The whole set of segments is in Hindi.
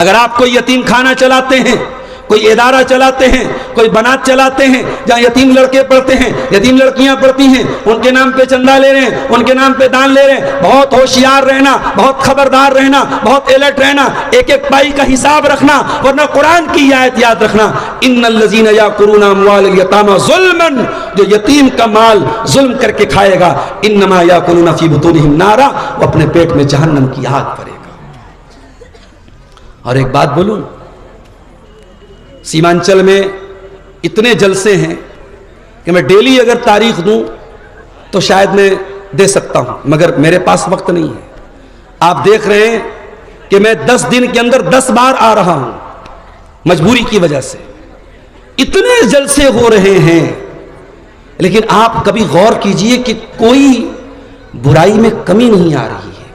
अगर आप कोई यतीम खाना चलाते हैं, कोई इदारा चलाते हैं, कोई बनात चलाते हैं जहां यतीम लड़के पढ़ते हैं, यतीम लड़कियां पढ़ती हैं, उनके नाम पे चंदा ले रहे हैं, उनके नाम पे दान ले रहे हैं, बहुत होशियार रहना, बहुत खबरदार रहना, बहुत अलर्ट रहना, एक एक पाई का हिसाब रखना, वरना कुरान की आयत याद रखना, इन्नल्लज़ीना याकुलूना अम्वालल यतामा ज़ुल्मन, जो यतीम का माल जुल्म करके खाएगा, इन्नमा याकुलूना फी बुतूनिहिम नारा, वो अपने पेट में जहन्नम की आग भरेगा। और एक बात बोलूं, सीमांचल में इतने जलसे हैं कि मैं डेली अगर तारीख दूं तो शायद मैं दे सकता हूं, मगर मेरे पास वक्त नहीं है। आप देख रहे हैं कि मैं 10 दिन के अंदर 10 बार आ रहा हूं, मजबूरी की वजह से। इतने जलसे हो रहे हैं, लेकिन आप कभी गौर कीजिए कि कोई बुराई में कमी नहीं आ रही है,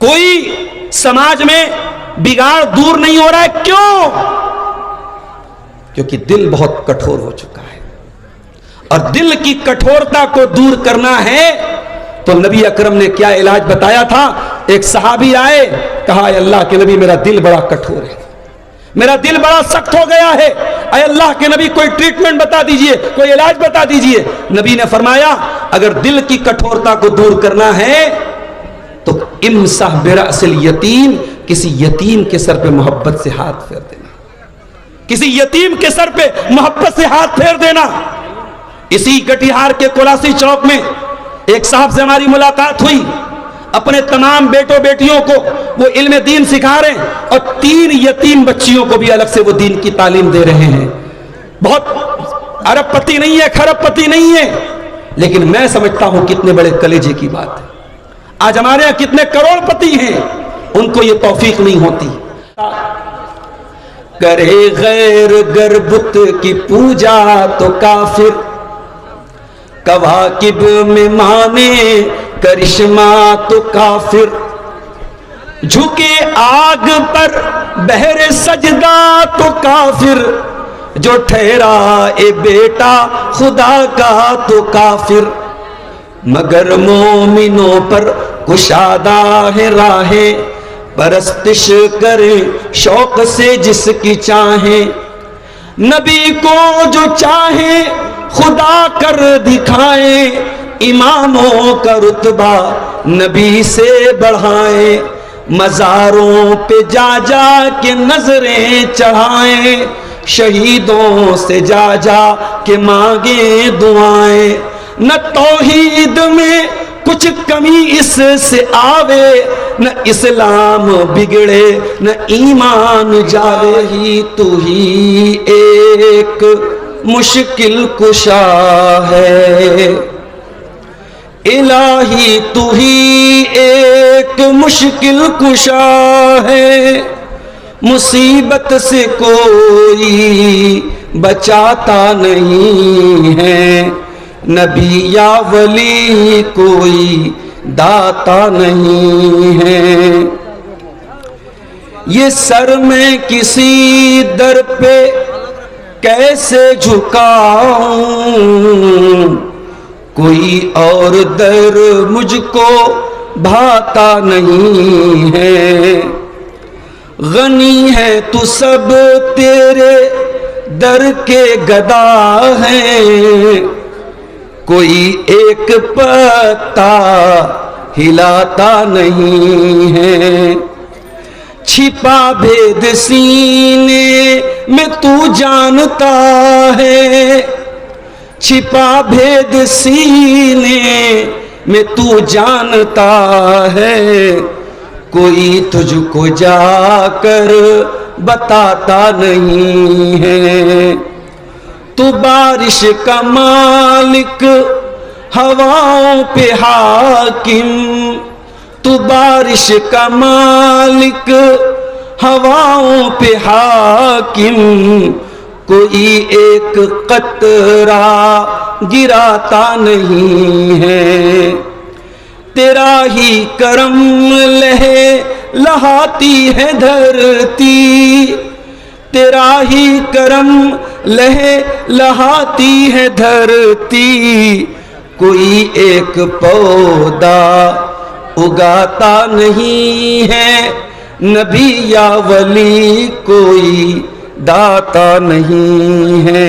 कोई समाज में बिगाड़ दूर नहीं हो रहा है। क्यों? क्योंकि दिल बहुत कठोर हो चुका है, और दिल की कठोरता को दूर करना है तो नबी अकरम ने क्या इलाज बताया था। एक सहाबी आए, कहा अल्लाह के नबी मेरा दिल बड़ा कठोर है, मेरा दिल बड़ा सख्त हो गया है, अय अल्लाह के नबी कोई ट्रीटमेंट बता दीजिए, कोई इलाज बता दीजिए। नबी ने फरमाया अगर दिल की कठोरता को दूर करना है तो इमसह बिरअसिल यतीम, किसी यतीम के सर पे मोहब्बत से हाथ फेर देना, किसी यतीम के सर पे मोहब्बत से हाथ फेर देना। इसी कटिहार के कोलासी चौक में एक साहब से हमारी मुलाकात हुई, अपने तमाम बेटों बेटियों को वो इल्म दीन सिखा रहे हैं, और 3 यतीम बच्चियों को भी अलग से वो दीन की तालीम दे रहे हैं। बहुत अरबपति नहीं है, खरबपति नहीं है, लेकिन मैं समझता हूं कितने बड़े कलेजे की बात है। आज हमारे यहां कितने करोड़पति हैं, उनको ये तौफीक नहीं होती। करे गैर गरबुत की पूजा तो काफिर, कवाकिब में माने करिश्मा तो काफिर, झुके आग पर बहरे सजदा तो काफिर, जो ठहरा ए बेटा खुदा का तो काफिर, मगर मोमिनों पर कुशादा है राहें, परस्तिश करे शौक से जिसकी चाहे, नबी को जो चाहे खुदा कर दिखाए, इमामों का रुतबा नबी से बढ़ाए, मज़ारों पे जा जा के नजरें चढ़ाए, शहीदों से जा जा के मांगे दुआएं, न तौहीद में कुछ कमी इससे आवे, न इस्लाम बिगड़े न ईमान जावे, ही तू ही एक मुश्किल कुशा है, इलाही तू ही एक मुश्किल कुशा है, मुसीबत से कोई बचाता नहीं है, नबी या वली कोई दाता नहीं है। ये सर में किसी दर पे कैसे झुकाऊं, कोई और दर मुझको भाता नहीं है, गनी है तू सब तेरे दर के गदा है, कोई एक पत्ता हिलाता नहीं है, छिपा भेद सीने में तू जानता है, छिपा भेद सीने में तू जानता है, कोई तुझको जाकर बताता नहीं है, तू बारिश का मालिक हवाओं पे हाकिम, तू बारिश का मालिक हवाओं पे हाकिम, कोई एक कतरा गिराता नहीं है, तेरा ही करम लहे लहाती है धरती, तेरा ही करम लहे लहाती है धरती, कोई एक पौधा उगाता नहीं है, नबी या वली कोई दाता नहीं है।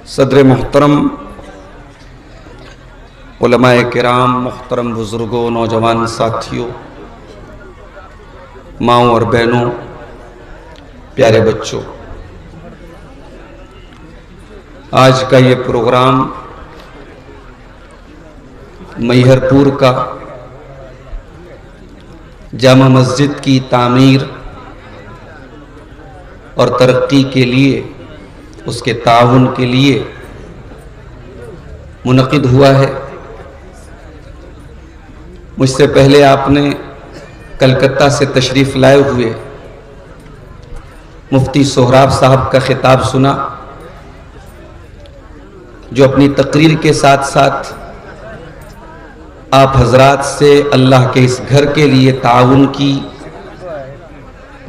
सदर मोहतरम, उलमाए किराम, मोहतरम बुजुर्गों, नौजवान साथियों, माओं और बहनों, प्यारे बच्चों, आज का ये प्रोग्राम मैहरपुर का जामा मस्जिद की तामीर और तरक्की के लिए, उसके ताउन के लिए मुनक़िद हुआ है। मुझसे पहले आपने कलकत्ता से तशरीफ़ लाए हुए मुफ्ती सोहराब साहब का खिताब सुना, जो अपनी तकरीर के साथ साथ आप हजरात से अल्लाह के इस घर के लिए ताउन की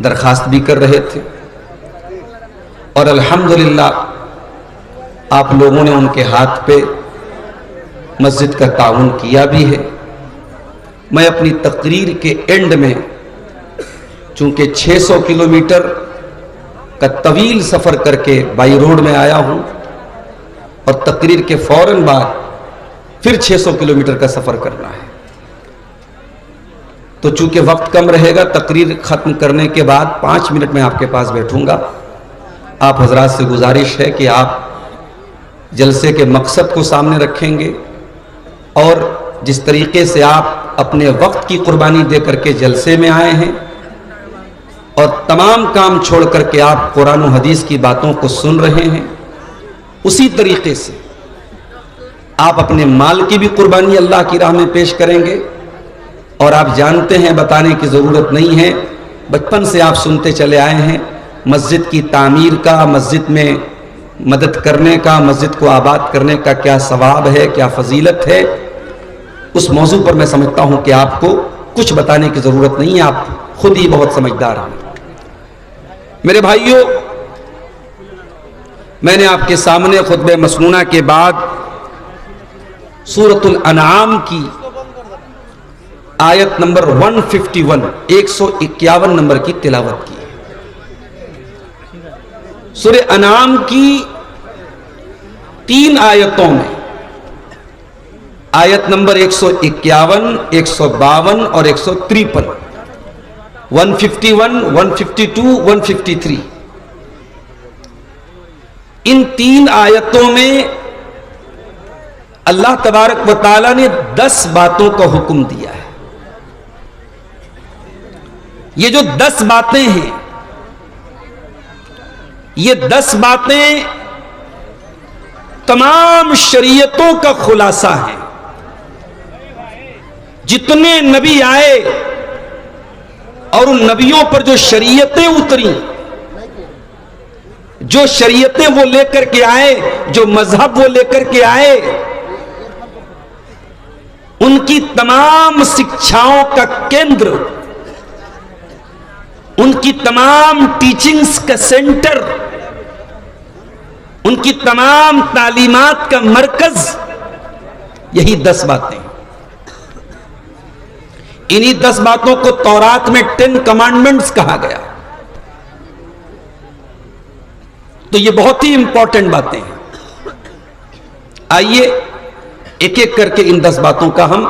दरख्वास्त भी कर रहे थे और अल्हम्दुलिल्लाह आप लोगों ने उनके हाथ पे मस्जिद का ताउन किया भी है। मैं अपनी तकरीर के एंड में, चूंकि 600 किलोमीटर का तवील सफ़र करके बाई रोड में आया हूं और तकरीर के फौरन बाद फिर 600 किलोमीटर का सफ़र करना है, तो चूंकि वक्त कम रहेगा, तकरीर ख़त्म करने के बाद 5 मिनट में आपके पास बैठूंगा। आप हजरात से गुजारिश है कि आप जलसे के मकसद को सामने रखेंगे और जिस तरीके से आप अपने वक्त की कुर्बानी दे करके जलसे में आए हैं और तमाम काम छोड़ करके आप कुरान और हदीस की बातों को सुन रहे हैं, उसी तरीके से आप अपने माल की भी कुर्बानी अल्लाह की राह में पेश करेंगे। और आप जानते हैं, बताने की ज़रूरत नहीं है, बचपन से आप सुनते चले आए हैं, मस्जिद की तामीर का, मस्जिद में मदद करने का, मस्जिद को आबाद करने का क्या सवाब है, क्या फजीलत है। उस मौजू पर मैं समझता हूं कि आपको कुछ बताने की ज़रूरत नहीं है, आप खुद ही बहुत समझदार हैं। मेरे भाइयों, मैंने आपके सामने खुतबे मसनूना के बाद सूरतुल अनआम की आयत नंबर 151, 151 नंबर की तिलावत की। सूरह अनआम की 3 आयतों में, आयत नंबर 151, 152 और 153, 151, 152, 153, इन 3 आयतों में अल्लाह तबारक व तआला ने 10 बातों का हुक्म दिया है। ये जो 10 बातें हैं, ये 10 बातें तमाम शरीयतों का खुलासा है। जितने नबी आए और उन नबियों पर जो शरीयतें उतरी, जो शरीयतें वो लेकर के आए, जो मजहब वो लेकर के आए, उनकी तमाम शिक्षाओं का केंद्र, उनकी तमाम टीचिंग्स का सेंटर, उनकी तमाम तालीमात का मरकज यही 10 बातें। इन्हीं 10 बातों को तौरात में 10 कमांडमेंट्स कहा गया। तो ये बहुत ही इंपॉर्टेंट बातें हैं। आइए एक एक करके इन 10 बातों का हम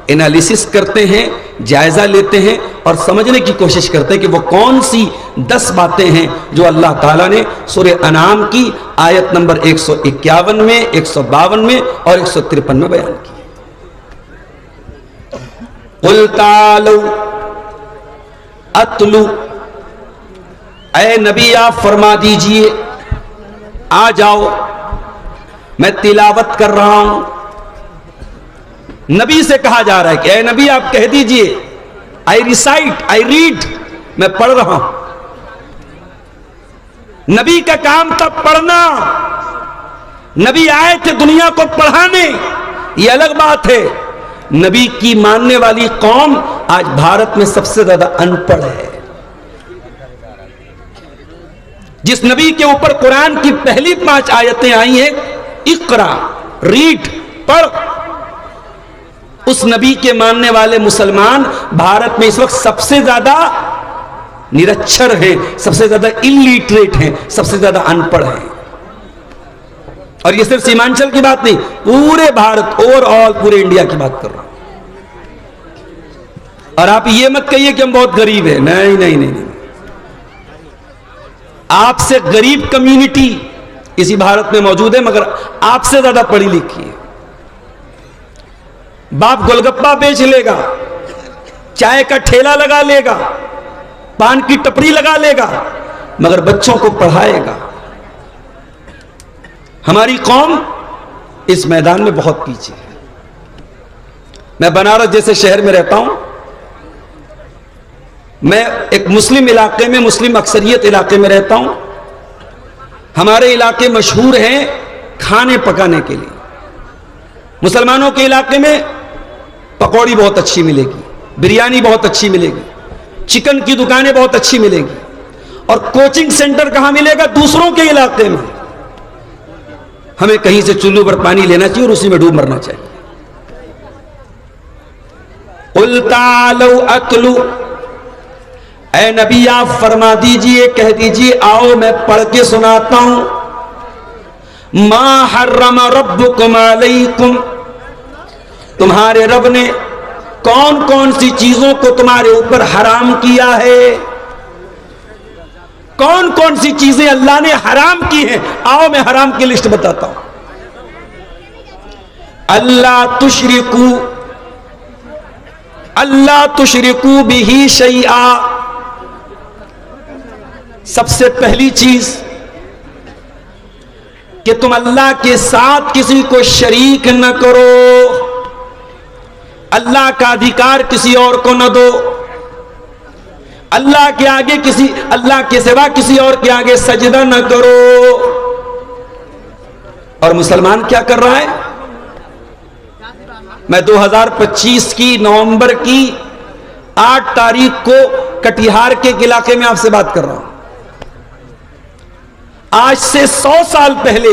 एनालिसिस करते हैं, जायजा लेते हैं और समझने की कोशिश करते हैं कि वो कौन सी 10 बातें हैं जो अल्लाह ताला ने सूरह अनआम की आयत नंबर 151 में, 152 में और 153 में बयान की। कुल तालू अतलू, ऐ नबी आप फरमा दीजिए, आ जाओ, मैं तिलावत कर रहा हूं। नबी से कहा जा रहा है कि ऐ नबी आप कह दीजिए, आई रिसाइट, आई रीड, मैं पढ़ रहा हूं। नबी का काम था पढ़ना। नबी आए थे दुनिया को पढ़ाने, ये अलग बात है। नबी की मानने वाली कौम आज भारत में सबसे ज्यादा अनपढ़ है। जिस नबी के ऊपर कुरान की पहली 5 आयतें आई हैं, इकरा, रीड, पढ़, उस नबी के मानने वाले मुसलमान भारत में इस वक्त सबसे ज्यादा निरक्षर हैं, सबसे ज्यादा इलिटरेट हैं, सबसे ज्यादा अनपढ़ हैं। और ये सिर्फ सीमांचल की बात नहीं, पूरे भारत ओवरऑल पूरे इंडिया की बात कर रहा हूं। और आप ये मत कहिए कि हम बहुत गरीब हैं, नहीं नहीं नहीं, नहीं। आपसे गरीब कम्युनिटी इसी भारत में मौजूद है, मगर आपसे ज्यादा पढ़ी लिखी है। बाप गोलगप्पा बेच लेगा, चाय का ठेला लगा लेगा, पान की टपरी लगा लेगा, मगर बच्चों को पढ़ाएगा। हमारी कौम इस मैदान में बहुत पीछे है। मैं बनारस जैसे शहर में रहता हूं, मैं एक मुस्लिम इलाके में, मुस्लिम अक्सरियत इलाके में रहता हूं। हमारे इलाके मशहूर हैं खाने पकाने के लिए। मुसलमानों के इलाके में पकौड़ी बहुत अच्छी मिलेगी, बिरयानी बहुत अच्छी मिलेगी, चिकन की दुकानें बहुत अच्छी मिलेगी। और कोचिंग सेंटर कहां मिलेगा? दूसरों के इलाके में। हमें कहीं से चुल्लू पर पानी लेना चाहिए और उसी में डूब मरना चाहिए। कुल तालौ अक्लु, ऐ नबी आप फरमा दीजिए, कह दीजिए, आओ मैं पढ़ के सुनाता हूं। मा हर्रम रब्बुकुम अलैकुम, तुम्हारे रब ने कौन कौन सी चीजों को तुम्हारे ऊपर हराम किया है? कौन कौन सी चीजें अल्लाह ने हराम की हैं? आओ मैं हराम की लिस्ट बताता हूं। अल्लाह तुशरिकू बिही शैआ, सबसे पहली चीज कि तुम अल्लाह के साथ किसी को शरीक न करो, अल्लाह का अधिकार किसी और को न दो, अल्लाह के आगे किसी, अल्लाह के सिवा किसी और के आगे सजदा न करो। और मुसलमान क्या कर रहा है? मैं 2025 की नवंबर की 8 तारीख को कटिहार के इलाके में आपसे बात कर रहा हूं। आज से 100 साल पहले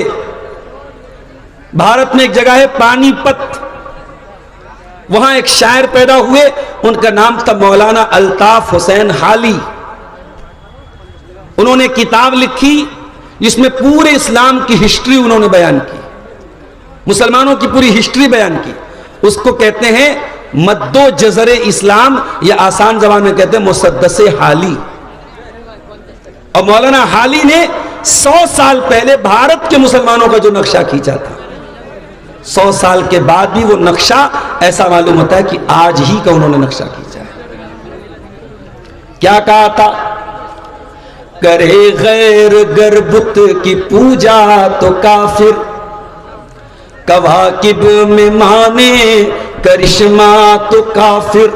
भारत में एक जगह है पानीपत, वहां एक शायर पैदा हुए, उनका नाम था मौलाना अल्ताफ हुसैन हाली। उन्होंने किताब लिखी जिसमें पूरे इस्लाम की हिस्ट्री उन्होंने बयान की, मुसलमानों की पूरी हिस्ट्री बयान की। उसको कहते हैं मद्दो जज़रे इस्लाम, या आसान जबान में कहते हैं मुसद्दसे हाली। और मौलाना हाली ने 100 साल पहले भारत के मुसलमानों का जो नक्शा खींचा था, 100 साल के बाद भी वो नक्शा ऐसा मालूम होता है कि आज ही का उन्होंने नक्शा खींचा है। क्या कहा था? करे गैर गर्बुत की पूजा तो काफिर, कवाकिब में माने करिश्मा तो काफिर,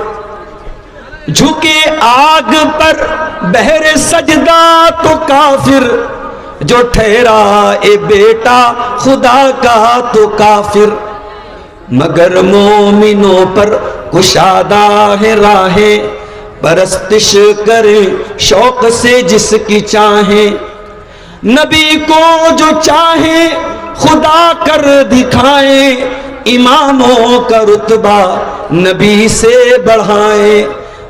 झुके आग पर बहरे सजदा तो काफिर, जो ठहरा ए बेटा खुदा का तो काफिर। मगर मोमिनों पर कुशादा है राहें, परस्तिश करे शौक से जिसकी चाहे, नबी को जो चाहे खुदा कर दिखाए, इमामों का रुतबा नबी से बढ़ाए,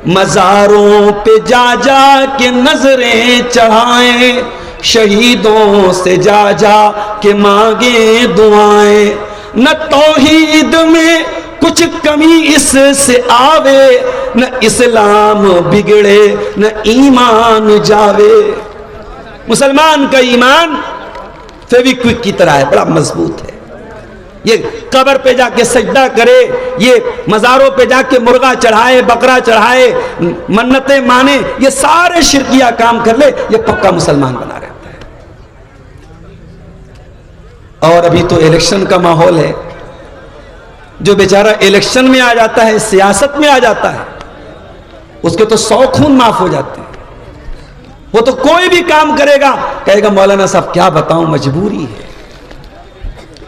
मज़ारों पे जा जा के नजरें चढ़ाए, शहीदों से जा जा के मांगे दुआएं, न तौहीद में कुछ कमी इससे आवे, न इस्लाम बिगड़े न ईमान जावे। मुसलमान का ईमान फेविक्विक की तरह है, बड़ा मजबूत है। ये कब्र पे जाके सजदा करे, ये मज़ारों पे जाके मुर्गा चढ़ाए, बकरा चढ़ाए, मन्नतें माने, ये सारे शिरकिया काम कर ले, ये पक्का मुसलमान बना रहता है। और अभी तो इलेक्शन का माहौल है, जो बेचारा इलेक्शन में आ जाता है, सियासत में आ जाता है, उसके तो 100 खून माफ हो जाते हैं। वो तो कोई भी काम करेगा, कहेगा मौलाना साहब क्या बताऊं, मजबूरी है।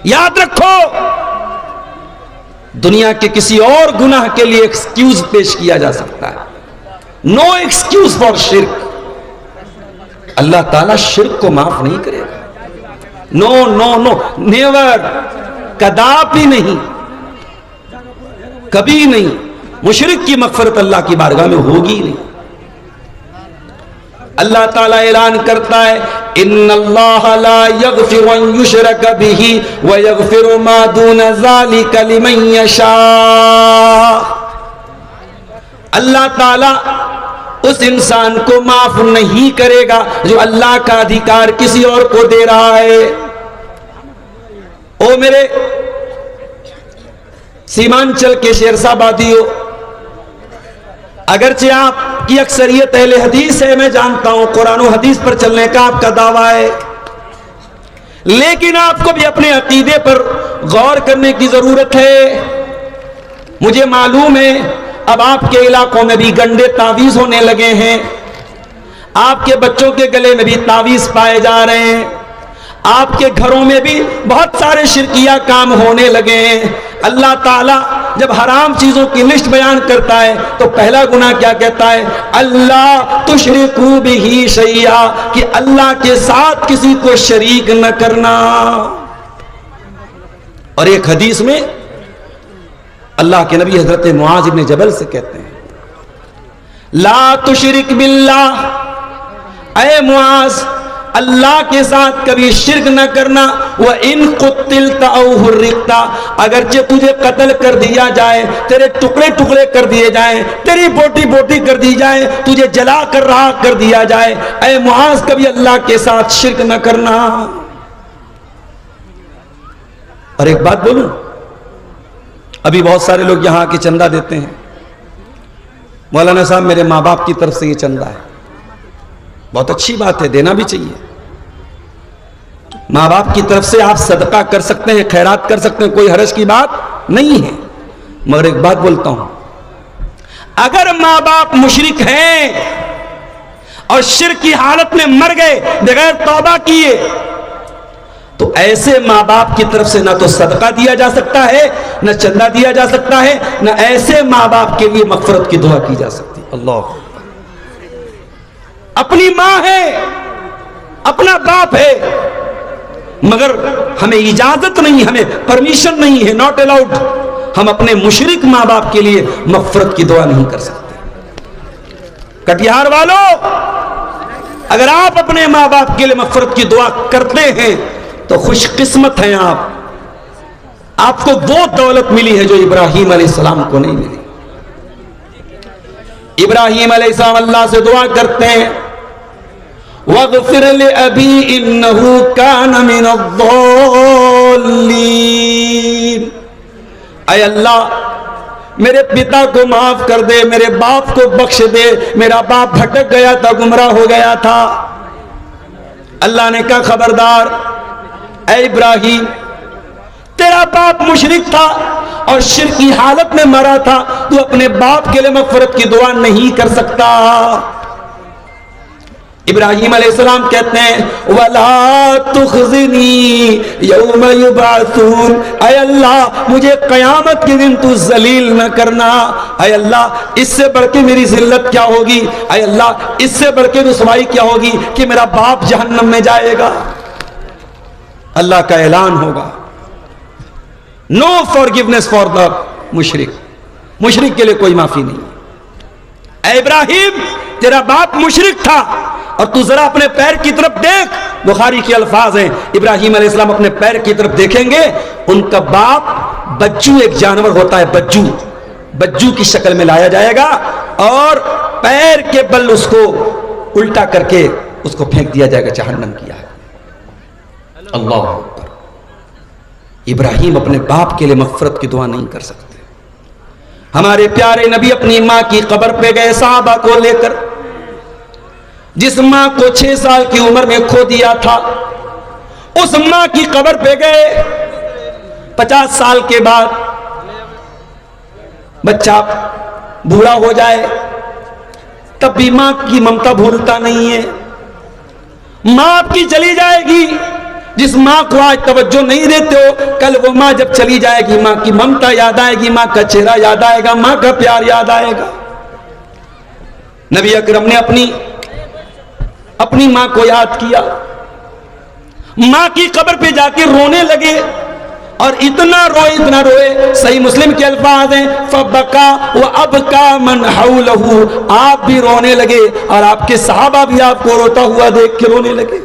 याद रखो, दुनिया के किसी और गुनाह के लिए एक्सक्यूज पेश किया जा सकता है, नो एक्सक्यूज फॉर शिर्क। अल्लाह ताला शिर्क को माफ नहीं करेगा। नो नो नो, नेवर, कदापि नहीं, कभी नहीं। मुशरिक की मग़फ़िरत अल्लाह की बारगाह में होगी नहीं। अल्लाह ताला ऐलान करता है, इन्नल्लाह ला यग़फ़िरु अन युशरक बिही व यग़फ़िरु मा दूना ज़ालिका लिमन यशा। अल्लाह ताला उस इंसान को माफ नहीं करेगा जो अल्लाह का अधिकार किसी और को दे रहा है। ओ मेरे सीमांचल के शेरशाबादियों, अगरचे आपकी अक्सरियत अहले हदीस है, मैं जानता हूं कुरान और हदीस पर चलने का आपका दावा है, लेकिन आपको भी अपने अकीदे पर गौर करने की जरूरत है। मुझे मालूम है अब आपके इलाकों में भी गंदे तावीज होने लगे हैं, आपके बच्चों के गले में भी तावीज पाए जा रहे हैं, आपके घरों में भी बहुत सारे शिरकिया काम होने लगे हैं। अल्लाह ताला जब हराम चीजों की लिस्ट बयान करता है तो पहला गुनाह क्या कहता है? अल्लाह तुशरिकू बिही शैया, कि अल्लाह के साथ किसी को शरीक न करना। और एक हदीस में अल्लाह के नबी हजरत मुआज इब्न जबल से कहते हैं, ला तुशरिक बिल्लाह, ऐ मुआज अल्लाह के साथ कभी शिर्क न करना। वह इन कुतिलता औ हुर्रिकता, अगरचे तुझे कत्ल कर दिया जाए, तेरे टुकड़े टुकड़े कर दिए जाए, तेरी बोटी बोटी कर दी जाए, तुझे जला कर रहा कर दिया जाए, ऐ मुआज कभी अल्लाह के साथ शिर्क न करना। और एक बात बोलूं, अभी बहुत सारे लोग यहां आके चंदा देते हैं। मौलाना साहब मेरे माँ बाप की तरफ से ये चंदा है, बहुत अच्छी बात है, देना भी चाहिए। माँ बाप की तरफ से आप सदका कर सकते हैं, खैरात कर सकते हैं, कोई हर्ज की बात नहीं है। मगर एक बात बोलता हूं, अगर माँ बाप मुशरिक हैं और शिर्क की हालत में मर गए बगैर तौबा किए, तो ऐसे माँ बाप की तरफ से ना तो सदका दिया जा सकता है, ना चंदा दिया जा सकता है, ना ऐसे माँ बाप के लिए मग़फ़िरत की दुआ की जा सकती। अल्लाह, अपनी मां है, अपना बाप है, मगर हमें इजाजत नहीं, हमें परमिशन नहीं है, नॉट अलाउड, हम अपने मुशरिक मां बाप के लिए मग़फ़िरत की दुआ नहीं कर सकते। कटिहार वालों, अगर आप अपने मां बाप के लिए मग़फ़िरत की दुआ करते हैं तो खुशकिस्मत हैं आप, आपको वो दौलत मिली है जो इब्राहीम अलैहिस्सलाम को नहीं मिली। इब्राहीम अलैहिस्सलाम अल्लाह से दुआ करते हैं, वग़फ़िर ले अबी इन्नहु कान मिनज़्ज़ाल्लीन, ऐ अल्लाह मेरे पिता को माफ कर दे, मेरे बाप को बख्श दे, मेरा बाप भटक गया था, गुमराह हो गया था। अल्लाह ने कहा खबरदार ऐ इब्राहीम, तेरा बाप मुशरिक था और शिर्क की हालत में मरा था, तू अपने बाप के लिए मग़फ़िरत की दुआ नहीं कर सकता। इब्राहीम अलैहिस्सलाम कहते हैं, वला तुख़ज़िनी यौम युबअसून, ऐ अल्लाह मुझे क़यामत के दिन तू ज़लील न करना। ऐ अल्लाह इससे बढ़ के मेरी ज़िल्लत क्या होगी, ऐ अल्लाह इससे बढ़ के रुसवाई क्या होगी कि मेरा बाप जहन्नम में जाएगा। अल्लाह का ऐलान होगा, नो फॉरगिवनेस फॉर द मुशरिक, मुशरिक के लिए कोई माफी नहीं। ऐ इब्राहिम तेरा बाप मुशरिक था और तू जरा अपने पैर की तरफ देख, बुखारी के अल्फाज हैं, इब्राहिम अलैहिस्सलाम अपने पैर की तरफ देखेंगे, उनका बाप बज्जू, एक जानवर होता है बज्जू, बज्जू की शक्ल में लाया जाएगा और पैर के बल उसको उल्टा करके उसको फेंक दिया जाएगा जहन्नम की आग। अल्लाह अकबर। इब्राहिम अपने बाप के लिए मग़फ़िरत की दुआ नहीं कर सकते। हमारे प्यारे नबी अपनी मां की कब्र पे गए सहाबा को लेकर, जिस मां को 6 साल की उम्र में खो दिया था, उस मां की कब्र पे गए। 50 साल के बाद बच्चा बूढ़ा हो जाए तब भी मां की ममता भूलता नहीं है। मां आपकी चली जाएगी, जिस मां को आज तवज्जो नहीं देते हो, कल वो मां जब चली जाएगी, मां की ममता याद आएगी, मां का चेहरा याद आएगा, मां का प्यार याद आएगा। नबी अकरम ने अपनी मां को याद किया, मां की कब्र पे जाके रोने लगे। और इतना रोए, सही मुस्लिम के अल्फाज हैं, फबका व अबका मन हौलहू, आप भी रोने लगे और आपके सहाबा भी आपको रोता हुआ देख के रोने लगे।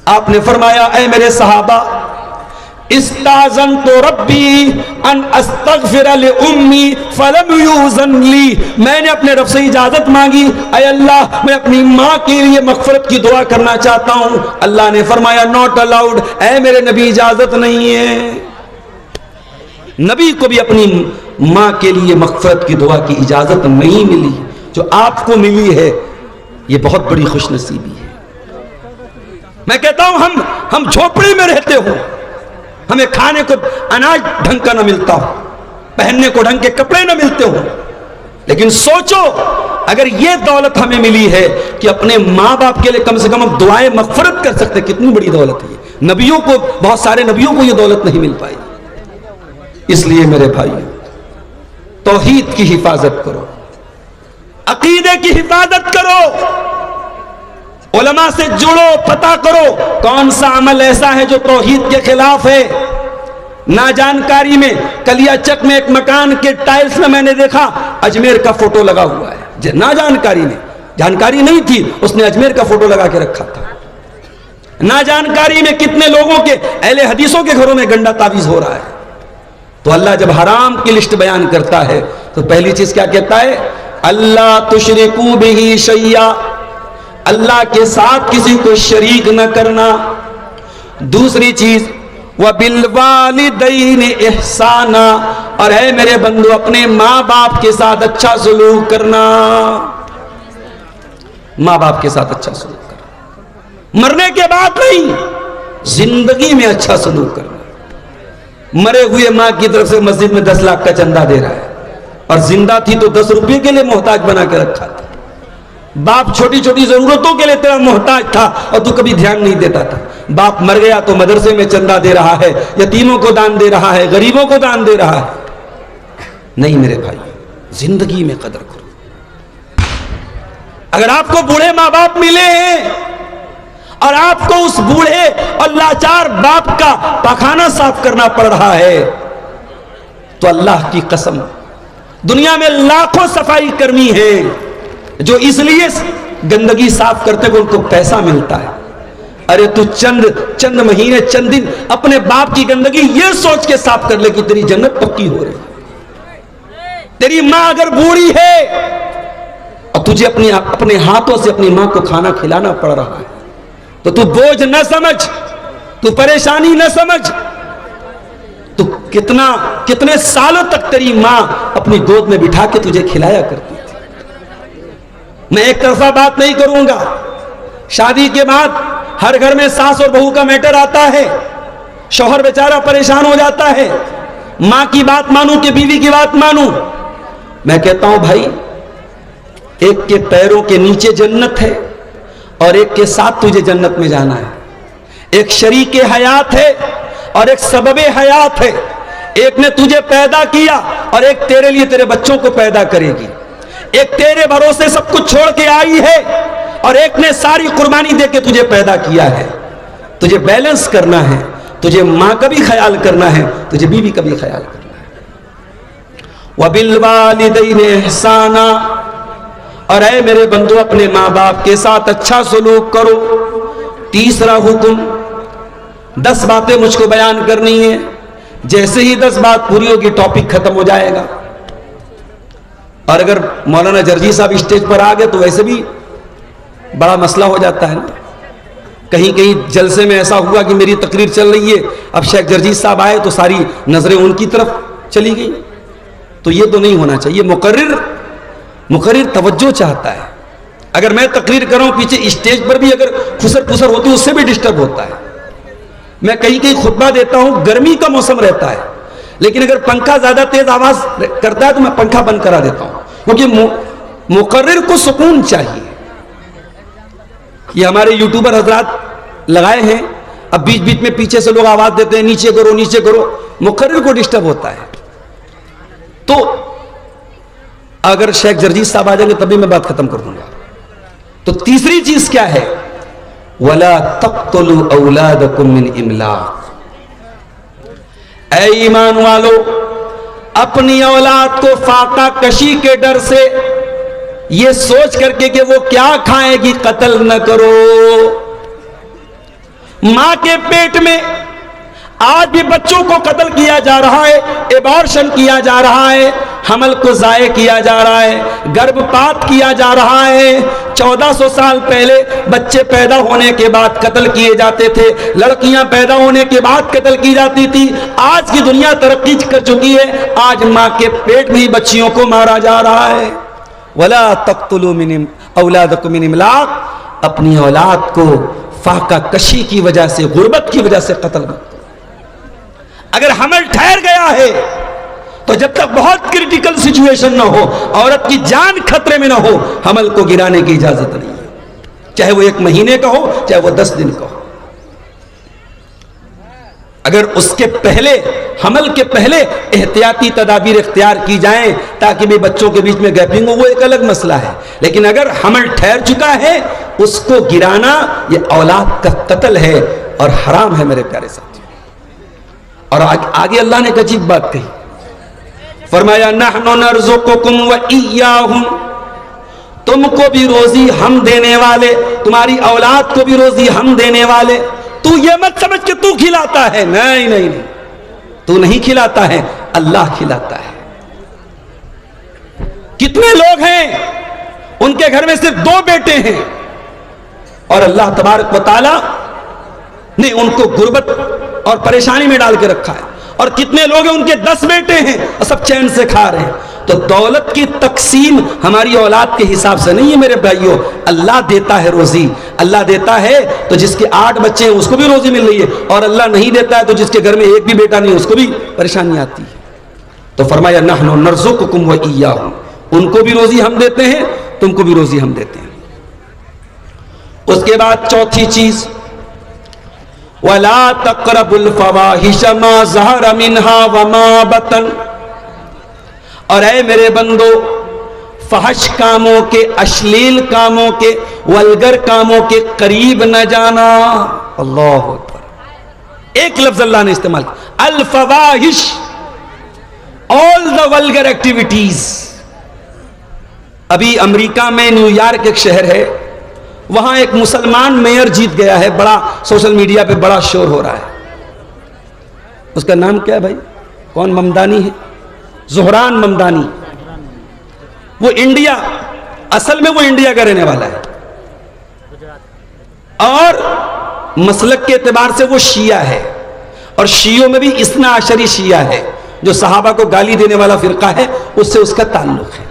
आपने फरमाया, ऐ मेरे सहाबा, इस्ताज़न तो रब्बी अन अस्तगफिर लि उम्मी फलम यूज़न ली, मैंने अपने रब से इजाजत मांगी, ऐ अल्लाह मैं अपनी माँ के लिए मगफरत की दुआ करना चाहता हूँ। अल्लाह ने फरमाया, नॉट अलाउड, ऐ मेरे नबी इजाजत नहीं है। नबी को भी अपनी माँ के लिए मगफरत की दुआ की इजाजत नहीं मिली, जो आपको मिली है ये बहुत बड़ी खुशनसीबी है। मैं कहता हूं हम झोपड़ी में रहते हो, हमें खाने को अनाज ढंग का न मिलता हो, पहनने को ढंग के कपड़े न मिलते हो, लेकिन सोचो अगर ये दौलत हमें मिली है कि अपने माँ बाप के लिए कम से कम हम दुआएं मगफरत कर सकते, कितनी बड़ी दौलत है। नबियों को, बहुत सारे नबियों को ये दौलत नहीं मिल पाई। इसलिए मेरे भाइयों, तौहीद की हिफाजत करो, अकीदे की हिफाजत करो, उलमा से जुड़ो, पता करो कौन सा अमल ऐसा है जो तौहीद के खिलाफ है। ना जानकारी में कलियाचक में एक मकान के टाइल्स में मैंने देखा अजमेर का फोटो लगा हुआ है। ना जानकारी में, जानकारी नहीं थी, उसने अजमेर का फोटो लगा के रखा था। ना जानकारी में कितने लोगों के, अहले हदीसों के घरों में गंदा तावीज हो रहा है। तो अल्लाह जब हराम की लिस्ट बयान करता है तो पहली चीज क्या कहता है, अल्लाह तुशरिकू बिही शैया, अल्लाह के साथ किसी को शरीक न करना। दूसरी चीज व बिलवालिदैन इहसाना, और है मेरे बंधु अपने माँ बाप के साथ अच्छा सलूक करना, माँ बाप के साथ अच्छा सलूक करना, मरने के बाद नहीं, जिंदगी में अच्छा सलूक करना। मरे हुए माँ की तरफ से मस्जिद में 10 लाख का चंदा दे रहा है और जिंदा थी तो 10 रुपये के लिए मोहताज बना के रखा था। बाप छोटी छोटी जरूरतों के लिए तेरा मोहताज था और तू कभी ध्यान नहीं देता था। बाप मर गया तो मदरसे में चंदा दे रहा है, यतीमों को दान दे रहा है, गरीबों को दान दे रहा है। नहीं मेरे भाई, जिंदगी में कदर करो। अगर आपको बूढ़े माँ बाप मिले हैं और आपको उस बूढ़े और लाचार बाप का पखाना साफ करना पड़ रहा है, तो अल्लाह की कसम, दुनिया में लाखों सफाई कर्मी हैं जो इसलिए गंदगी साफ करते हैं उनको पैसा मिलता है। अरे तू चंद महीने, चंद दिन अपने बाप की गंदगी ये सोच के साफ कर ले कि तेरी जन्नत पक्की हो रही। तेरी माँ अगर बूढ़ी है और तुझे अपने हाथों से अपनी माँ को खाना खिलाना पड़ रहा है तो तू बोझ न समझ, तू परेशानी न समझ। तो कितने सालों तक तेरी माँ अपनी गोद में बिठा के तुझे खिलाया करती थी। मैं एक तरफा बात नहीं करूंगा, शादी के बाद हर घर में सास और बहू का मैटर आता है, शौहर बेचारा परेशान हो जाता है, माँ की बात मानूं कि बीवी की बात मानूं। मैं कहता हूं भाई, एक के पैरों के नीचे जन्नत है और एक के साथ तुझे जन्नत में जाना है। एक शरीके हयात है और एक सबबे हयात है। एक ने तुझे पैदा किया और एक तेरे लिए तेरे बच्चों को पैदा करेगी। एक तेरे भरोसे सब कुछ छोड़ के आई है और एक ने सारी कुर्बानी दे के तुझे पैदा किया है। तुझे बैलेंस करना है, तुझे माँ का भी ख्याल करना है, तुझे बीवी का भी ख्याल करना है। वबिल वालिदैन इहसाना, और ऐ मेरे बंधु अपने माँ बाप के साथ अच्छा सलूक करो। तीसरा हुक्म, 10 बातें मुझको बयान करनी है, जैसे ही 10 बात पूरी होगी टॉपिक खत्म हो जाएगा। और अगर मौलाना जर्जी साहब स्टेज पर आ गए तो वैसे भी बड़ा मसला हो जाता है ना। कहीं कहीं जलसे में ऐसा हुआ कि मेरी तकरीर चल रही है, अब शेख जर्जी साहब आए तो सारी नजरें उनकी तरफ चली गई, तो ये तो नहीं होना चाहिए। मुकर्रिर तवज्जो चाहता है। अगर मैं तकरीर कर रहा हूं, पीछे स्टेज पर भी अगर खुसर पुसर होती है उससे भी डिस्टर्ब होता है। मैं कहीं खुतबा देता हूं, गर्मी का मौसम रहता है, लेकिन अगर पंखा ज्यादा तेज आवाज करता है तो मैं पंखा बंद करा देता हूं, क्योंकि मुकर्रिर को सुकून चाहिए। ये हमारे यूट्यूबर हजरात लगाए हैं, अब बीच बीच में पीछे से लोग आवाज देते हैं नीचे करो नीचे करो, मुकर्रिर को डिस्टर्ब होता है। तो अगर शेख जर्जी साहब आ जाएंगे तभी मैं बात खत्म कर दूंगा। तो तीसरी चीज क्या है, वला तक़्तुलू औलादकुम मिन इमलाक, ऐ ईमान वालो, अपनी औलाद को फाका कशी के डर से, ये सोच करके कि वो क्या खाएगी, कत्ल न करो। मां के पेट में आज भी बच्चों को कत्ल किया जा रहा है, एबॉर्शन किया जा रहा है, हमल को जाये किया जा रहा है, गर्भपात किया जा रहा है। 1400 साल पहले बच्चे पैदा होने के बाद कत्ल किए जाते थे, लड़कियां पैदा होने के बाद कत्ल की जाती थी। आज की दुनिया तरक्की कर चुकी है, आज मां के पेट में ही बच्चियों को मारा जा रहा है। वला तक़्तुलू मिन औलादकुम मिन इमलाक, अपनी औलाद को फाका कशी की वजह से, गुर्बत की वजह से कत्ल मत करो। अगर हमल ठहर गया है तो जब तक बहुत क्रिटिकल सिचुएशन ना हो, औरत की जान खतरे में ना हो, हमल को गिराने की इजाजत नहीं है, चाहे वो 1 महीने का हो, चाहे वो 10 दिन का हो। अगर उसके पहले, हमल के पहले एहतियाती तदाबीर इख्तियार की जाएं ताकि भी बच्चों के बीच में गैपिंग हो, वो एक अलग मसला है। लेकिन अगर हमल ठहर चुका है, उसको गिराना ये औलाद का कत्ल है और हराम है मेरे प्यारे साथियों। और आगे अल्लाह ने एक अजीब बात कही, फरमाया नहनु नर्ज़ुकुकुम व इय्याहुम, तुमको भी रोजी हम देने वाले, तुम्हारी औलाद को भी रोजी हम देने वाले। तू ये मत समझ के तू खिलाता है, नहीं नहीं नहीं, तू नहीं खिलाता है, अल्लाह खिलाता है। कितने लोग हैं उनके घर में सिर्फ 2 बेटे हैं और अल्लाह तबारक व तआला ने उनको गुर्बत और परेशानी में डाल के रखा है। और कितने लोग हैं उनके 10 बेटे हैं और सब चैन से खा रहे हैं। तो दौलत की तकसीम हमारी औलाद के हिसाब से नहीं है मेरे भाइयों, अल्लाह देता है रोजी। अल्लाह देता है तो जिसके 8 बच्चे हैं उसको भी रोजी मिल रही है, और अल्लाह नहीं देता है तो जिसके घर में एक भी बेटा नहीं उसको भी परेशानी आती है। तो फरमाया नहनु नर्ज़ुकुकुम व इय्याहुम, उनको भी रोजी हम देते हैं, तुमको भी रोजी हम देते हैं। उसके बाद चौथी चीज, वला तक़रबुल फ़वाहिश मा ज़हर मिन्हा व मा बतन, और ऐ मेरे बंदो, फहश कामों के, अश्लील कामों के, वल्गर कामों के करीब न जाना। अल्लाह अकबर, एक लफ्ज अल्लाह ने इस्तेमाल किया, अल फवाहिश, ऑल द वल्गर एक्टिविटीज। अभी अमेरिका में न्यूयॉर्क एक शहर है, वहां एक मुसलमान मेयर जीत गया है, बड़ा सोशल मीडिया पे बड़ा शोर हो रहा है। उसका नाम क्या है भाई, कौन ममदानी है, ज़ोहरान ममदानी। वो इंडिया, असल में वो इंडिया का रहने वाला है और मसलक के एतबार से वो शिया है, और शियों में भी इस्ना अशरी शिया है, जो सहाबा को गाली देने वाला फिरका है, उससे उसका ताल्लुक है।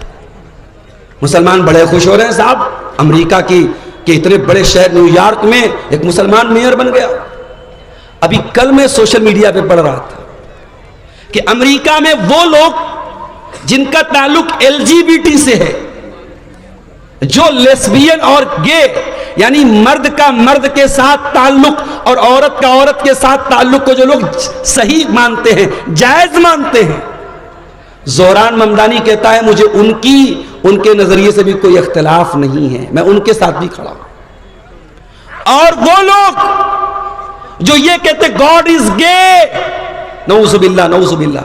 मुसलमान बड़े खुश हो रहे हैं साहब, अमेरिका के इतने बड़े शहर न्यूयॉर्क में एक मुसलमान मेयर बन गया। अभी कल मैं सोशल मीडिया पे पढ़ रहा था कि अमेरिका में वो लोग जिनका ताल्लुक LGBT से है, जो लेस्बियन और गे, यानी मर्द का मर्द के साथ ताल्लुक और औरत का औरत के साथ ताल्लुक को जो लोग सही मानते हैं, जायज मानते हैं, ज़ोहरान ममदानी कहता है मुझे उनके नजरिए से भी कोई इख्तिलाफ नहीं है, मैं उनके साथ भी खड़ा हूं। और वो लोग जो ये कहते गॉड इज गे, नऊजुबिल्लाह नऊजुबिल्लाह,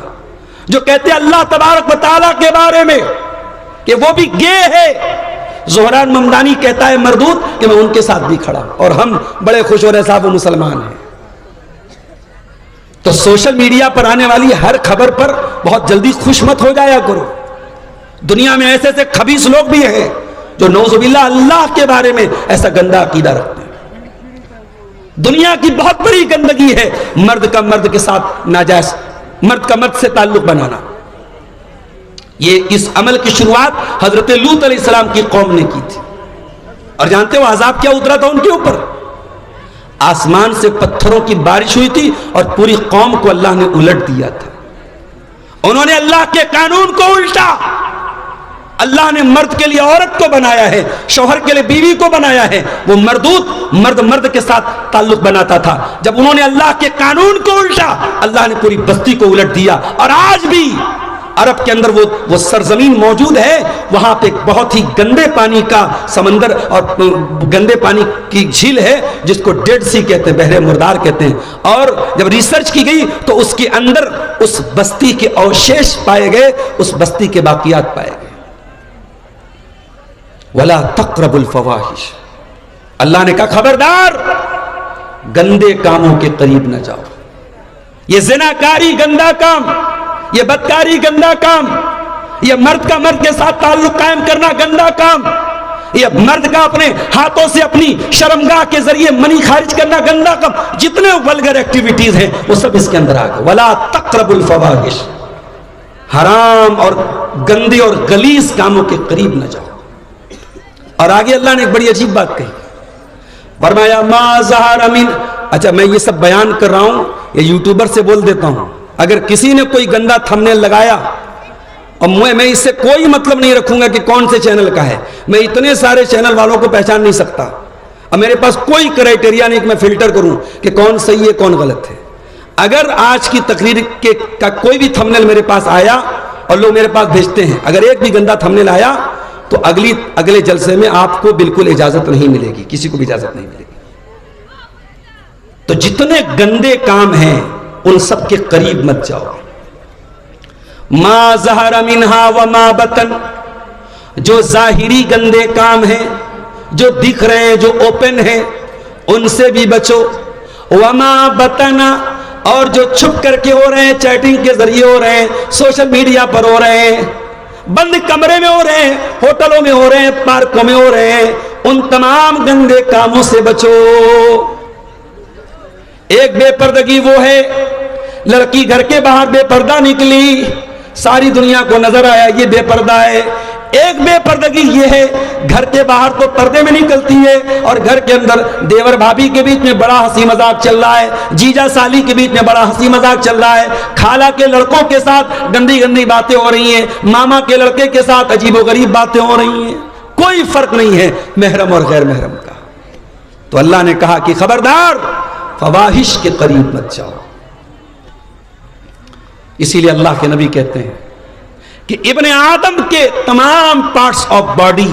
जो कहते अल्लाह तबारक व तआला के बारे में कि वो भी गे है, ज़ोहरान ममदानी कहता है मरदूद कि मैं उनके साथ भी खड़ा हूं, और हम बड़े खुश हो रहे साहब वो मुसलमान हैं। तो सोशल मीडिया पर आने वाली हर खबर पर बहुत जल्दी खुश मत हो जाया करो। दुनिया में ऐसे ऐसे खबीस लोग भी हैं जो नौजुबिल्लाह अल्लाह के बारे में ऐसा गंदा अकीदा रखते हैं। दुनिया की बहुत बड़ी गंदगी है मर्द का मर्द के साथ नाजायज, मर्द का मर्द से ताल्लुक बनाना। ये इस अमल की शुरुआत हजरत लूत अलैहिस्सलाम की कौम ने की थी, और जानते हो अजाब क्या उतरा था उनके ऊपर? आसमान से पत्थरों की बारिश हुई थी और पूरी कौम को अल्लाह ने उलट दिया था। उन्होंने अल्लाह के कानून को उल्टा। अल्लाह ने मर्द के लिए औरत को बनाया है, शौहर के लिए बीवी को बनाया है। वो मर्दूत मर्द मर्द के साथ ताल्लुक बनाता था। जब उन्होंने अल्लाह के कानून को उल्टा, अल्लाह ने पूरी बस्ती को उलट दिया। और आज भी अरब के अंदर वो सरजमीन मौजूद है, वहां पे एक बहुत ही गंदे पानी का समंदर और गंदे पानी की झील है जिसको डेड सी कहते हैं, बहरे मुर्दार कहते हैं। और जब रिसर्च की गई तो उसके अंदर उस बस्ती के अवशेष पाए गए, उस बस्ती के बाकियात पाए गए। वला तक़रबुल फवाहिश, अल्लाह ने कहा खबरदार गंदे कामों के करीब न जाओ। ये ज़िनाकारी गंदा काम, ये बदकारी गंदा काम, ये मर्द का मर्द के साथ ताल्लुक कायम करना गंदा काम, ये मर्द का अपने हाथों से अपनी शर्मगाह के जरिए मनी खारिज करना गंदा काम, जितने वल्गर एक्टिविटीज हैं वो सब इसके अंदर आ गए। वला तक़रबुल फवाहिश, हराम और गंदे और गलीज कामों के करीब न जाओ। और आगे अल्लाह ने एक बड़ी अजीब बात कही, फरमाया मा ज़हर मिन, अच्छा मैं ये सब बयान कर रहा हूं, ये यूट्यूबर से बोल देता हूं, अगर किसी ने कोई गंदा थंबनेल लगाया और मैं इससे कोई मतलब नहीं रखूंगा कि कौन से चैनल का है, मैं इतने सारे चैनल वालों को पहचान नहीं सकता और मेरे पास कोई क्राइटेरिया नहीं कि मैं फिल्टर करूं कि कौन सही है कौन गलत है। अगर आज की तकरीर का कोई भी थंबनेल मेरे पास आया और लोग मेरे पास भेजते हैं, अगर एक भी गंदा थंबनेल आया तो अगले जलसे में आपको बिल्कुल इजाजत नहीं मिलेगी, किसी को भी इजाजत नहीं मिलेगी। तो जितने गंदे काम हैं उन सब के करीब मत जाओ। मा ज़हर मिन्हा व मा बतन, जो जाहिरी गंदे काम हैं, जो दिख रहे हैं, जो ओपन हैं, उनसे भी बचो। वमा बतना, और जो छुप करके हो रहे हैं, चैटिंग के जरिए हो रहे हैं, सोशल मीडिया पर हो रहे हैं, बंद कमरे में हो रहे हैं, होटलों में हो रहे हैं, पार्कों में हो रहे हैं, उन तमाम गंदे कामों से बचो। एक बेपर्दगी वो है, लड़की घर के बाहर बेपर्दा निकली, सारी दुनिया को नजर आया ये बेपर्दा है। एक बेपर्दगी ये है, घर के बाहर तो पर्दे में निकलती है और घर के अंदर देवर भाभी के बीच में बड़ा हंसी मजाक चल रहा है, जीजा साली के बीच में बड़ा हंसी मजाक चल रहा है, खाला के लड़कों के साथ गंदी गंदी बातें हो रही हैं, मामा के लड़के के साथ अजीबोगरीब बातें हो रही हैं, कोई फर्क नहीं है महरम और गैर महरम का। तो अल्लाह ने कहा कि खबरदार फवाहिश के करीब मत जाओ। इसीलिए अल्लाह के नबी कहते हैं कि इब्ने आदम के तमाम पार्ट्स ऑफ बॉडी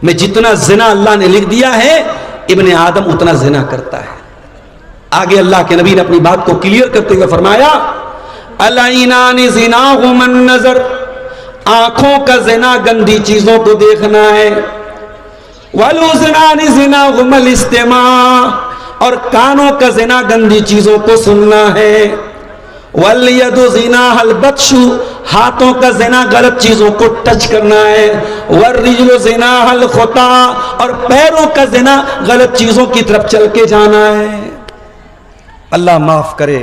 में जितना जिना अल्लाह ने लिख दिया है, इब्ने आदम उतना जिना करता है। आगे अल्लाह के नबी ने अपनी बात को क्लियर करते हुए फरमाया अलैनानि ज़िनाहुमन नज़र, आंखों का जिना गंदी चीजों को देखना है, वलुज़नानि ज़िनाहुमल इस्तिमा, और कानों का जिना गंदी चीजों को सुनना है, वल्यदु ज़िनाहल बत्शु, हाथों का ज़िना गलत चीजों को टच करना है, वर्रिजलु ज़िनाहल खुता, और पैरों का ज़िना गलत चीजों की तरफ चल के जाना है। अल्लाह माफ करे,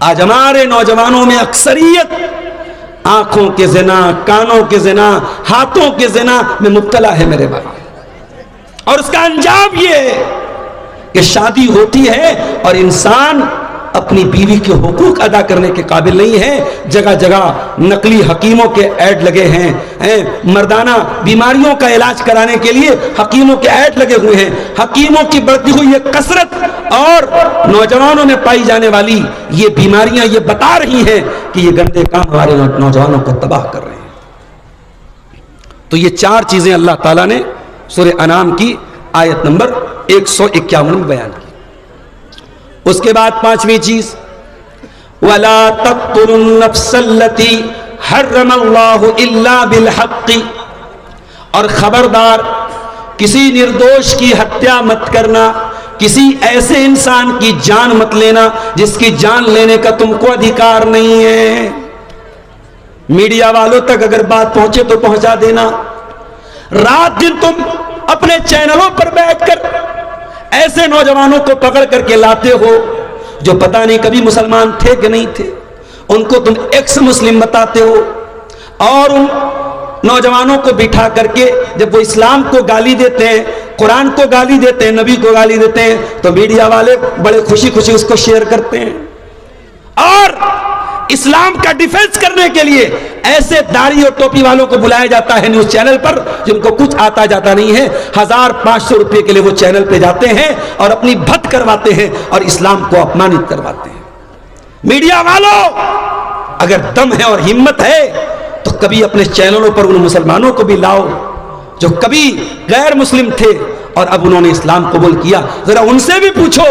आज हमारे नौजवानों में अक्सरियत आंखों के ज़िना, कानों के ज़िना, हाथों के ज़िना में मुब्तला है मेरे भाई। और उसका अंजाम ये है कि शादी होती है और इंसान अपनी बीवी के हुकूक अदा करने के काबिल नहीं है। जगह जगह नकली हकीमों के ऐड लगे हैं, मर्दाना बीमारियों का इलाज कराने के लिए हकीमों के ऐड लगे हुए हैं। हकीमों की बढ़ती हुई ये कसरत और नौजवानों में पाई जाने वाली ये बीमारियां ये बता रही हैं कि ये गंदे काम हमारे नौजवानों को तबाह कर रहे हैं। तो ये चार चीजें अल्लाह ताला ने सूरह अनाम की आयत नंबर 151 में बयान की। उसके बाद पांचवी चीज, वला तक़्तुलुन नफ्सल्लती हर्रमल्लाहु इल्ला बिल हक़्क़ि, और खबरदार किसी निर्दोष की हत्या मत करना, किसी ऐसे इंसान की जान मत लेना जिसकी जान लेने का तुमको अधिकार नहीं है। मीडिया वालों तक अगर बात पहुंचे तो पहुंचा देना। रात दिन तुम अपने चैनलों पर बैठकर ऐसे नौजवानों को पकड़ करके लाते हो जो पता नहीं कभी मुसलमान थे कि नहीं थे, उनको तुम एक्स मुस्लिम बताते हो, और उन नौजवानों को बिठा करके जब वो इस्लाम को गाली देते हैं, कुरान को गाली देते हैं, नबी को गाली देते हैं, तो मीडिया वाले बड़े खुशी खुशी उसको शेयर करते हैं। और इस्लाम का डिफेंस करने के लिए ऐसे दाढ़ी और टोपी वालों को बुलाया जाता है न्यूज चैनल पर जिनको कुछ आता जाता नहीं है। 1500 रुपए के लिए वो चैनल पे जाते हैं और अपनी भत करवाते हैं और इस्लाम को अपमानित करवाते हैं। मीडिया वालों, अगर दम है और हिम्मत है तो कभी अपने चैनलों पर उन मुसलमानों को भी लाओ जो कभी गैर मुस्लिम थे और अब उन्होंने इस्लाम कबूल किया। जरा उनसे भी पूछो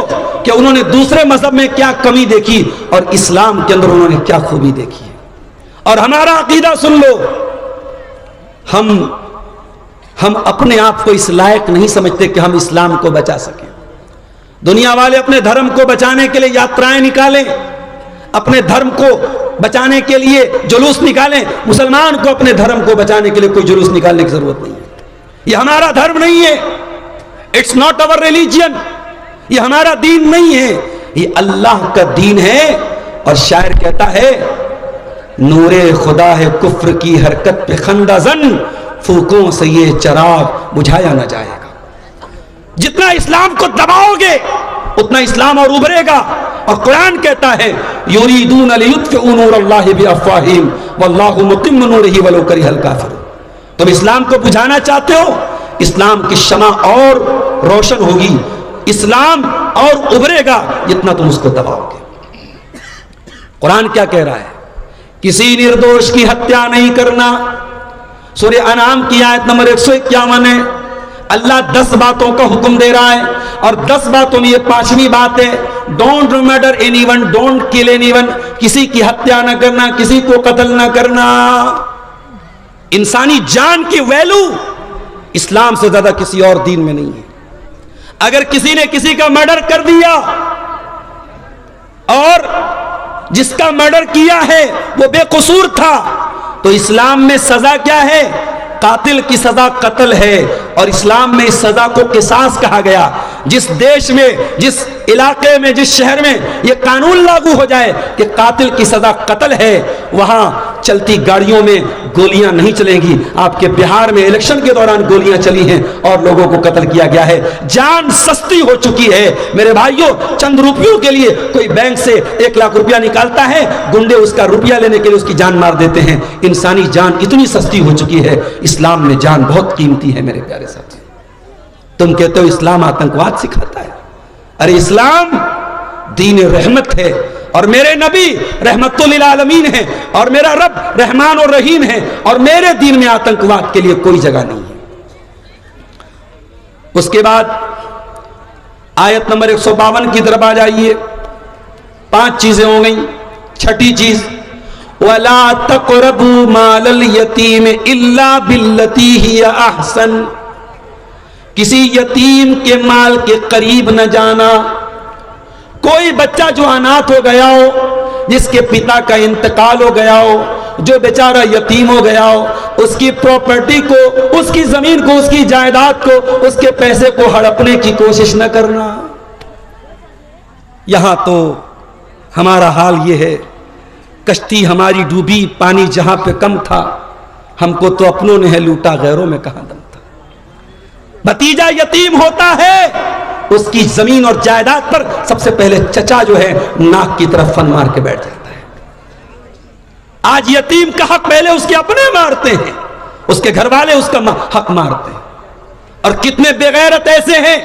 कि उन्होंने दूसरे मजहब में क्या कमी देखी और इस्लाम के अंदर उन्होंने क्या खूबी देखी है। और हमारा अकीदा सुन लो, हम अपने आप को इस लायक नहीं समझते कि हम इस्लाम को बचा सकें। दुनिया वाले अपने धर्म को बचाने के लिए यात्राएं निकालें, अपने धर्म को बचाने के लिए जुलूस निकालें। मुसलमान को अपने धर्म को बचाने के लिए कोई जुलूस निकालने की जरूरत नहीं है। ये हमारा धर्म नहीं है, इट्स नॉट अवर रिलीजियन, ये हमारा दीन नहीं है, ये अल्लाह का दीन है। और शायर कहता है, नूरे खुदा है कुफ्र की हरकत पे खंदाजन, फूकों से ये चराग बुझाया ना जाएगा। जितना इस्लाम को दबाओगे उतना इस्लाम और उभरेगा। और कुरान कहता है, युरीदून लियुत्फिउ नूरल्लाहि बिअफ़वाहिहिम वल्लाहु मुतिम्मु नूरिही वलौ करिहल काफ़िरून। तुम इस्लाम को बुझाना चाहते हो, इस्लाम की शमा और रोशन होगी, इस्लाम और उभरेगा जितना तुम उसको दबाओगे। कुरान क्या कह रहा है? किसी निर्दोष की हत्या नहीं करना। सूरह अनाम की आयत नंबर 151 है। अल्लाह 10 बातों का हुक्म दे रहा है और 10 बातों में ये 5वीं बात है, don't murder anyone, don't kill anyone. किसी की हत्या न करना, किसी को कत्ल न करना। इंसानी जान की वैल्यू इस्लाम से ज्यादा किसी और दीन में नहीं है। अगर किसी ने किसी का मर्डर कर दिया और जिसका मर्डर किया है वो बेकसूर था, तो इस्लाम में सजा क्या है? कातिल की सजा कत्ल है। और इस्लाम में इस सजा को किसास कहा गया। जिस देश में, जिस इलाके में, जिस शहर में यह कानून लागू हो जाए कि कातिल की सजा कत्ल है, वहां चलती गाड़ियों में गोलियां नहीं चलेंगी। आपके बिहार में इलेक्शन के दौरान गोलियां चली हैं और लोगों को कत्ल किया गया है। जान सस्ती हो चुकी है मेरे भाइयों। चंद रुपयों के लिए कोई बैंक से 1 लाख रुपया निकालता है, गुंडे उसका रुपया लेने के लिए उसकी जान मार देते हैं। इंसानी जान इतनी सस्ती हो चुकी है। इस्लाम में जान बहुत कीमती है मेरे प्यारे साथी। तुम कहते हो इस्लाम आतंकवाद सिखाता है। अरे इस्लाम दीन रहमत है और मेरे नबी रहमतुल लिल आलमीन है और मेरा रब रहमान और रहीम है और मेरे दीन में आतंकवाद के लिए कोई जगह नहीं है। उसके बाद आयत नंबर 152 की तरफ आ जाइए। 5 चीजें हो गई। छठी चीज, वला तक़रबू मालल यतीम इल्ला बिल्लती हिया अहसन। किसी यतीम के माल के करीब न जाना। कोई बच्चा जो अनाथ हो गया हो, जिसके पिता का इंतकाल हो गया हो, जो बेचारा यतीम हो गया हो, उसकी प्रॉपर्टी को, उसकी जमीन को, उसकी जायदाद को, उसके पैसे को हड़पने की कोशिश न करना। यहां तो हमारा हाल यह है, कश्ती हमारी डूबी, पानी जहां पे कम था, हमको तो अपनों ने है लूटा, गैरों में कहां दम था। भतीजा यतीम होता है, उसकी जमीन और जायदाद पर सबसे पहले चचा जो है नाक की तरफ फन मार के बैठ जाता है। आज यतीम का हक पहले उसके अपने मारते हैं, उसके घर वाले उसका हक मारते हैं। और कितने बेगैरत ऐसे हैं,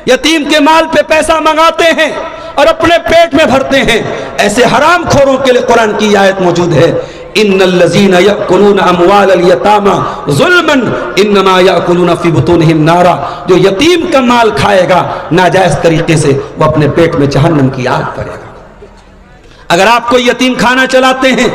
यतीम के माल पे पैसा मंगाते हैं और अपने पेट में भरते हैं। ऐसे हराम खोरों के लिए कुरान की आयत मौजूद है, इन्नल्लज़ीना यअकुलूना अमवालल यतामा ज़ुल्मन इन्नमा यअकुलूना फ़ी बुतूनिहिम नारा। जो यतीम का माल खाएगा नाजायज तरीके से, वो अपने पेट में जहन्नम की आग भरेगा। अगर आप कोई यतीम खाना चलाते हैं,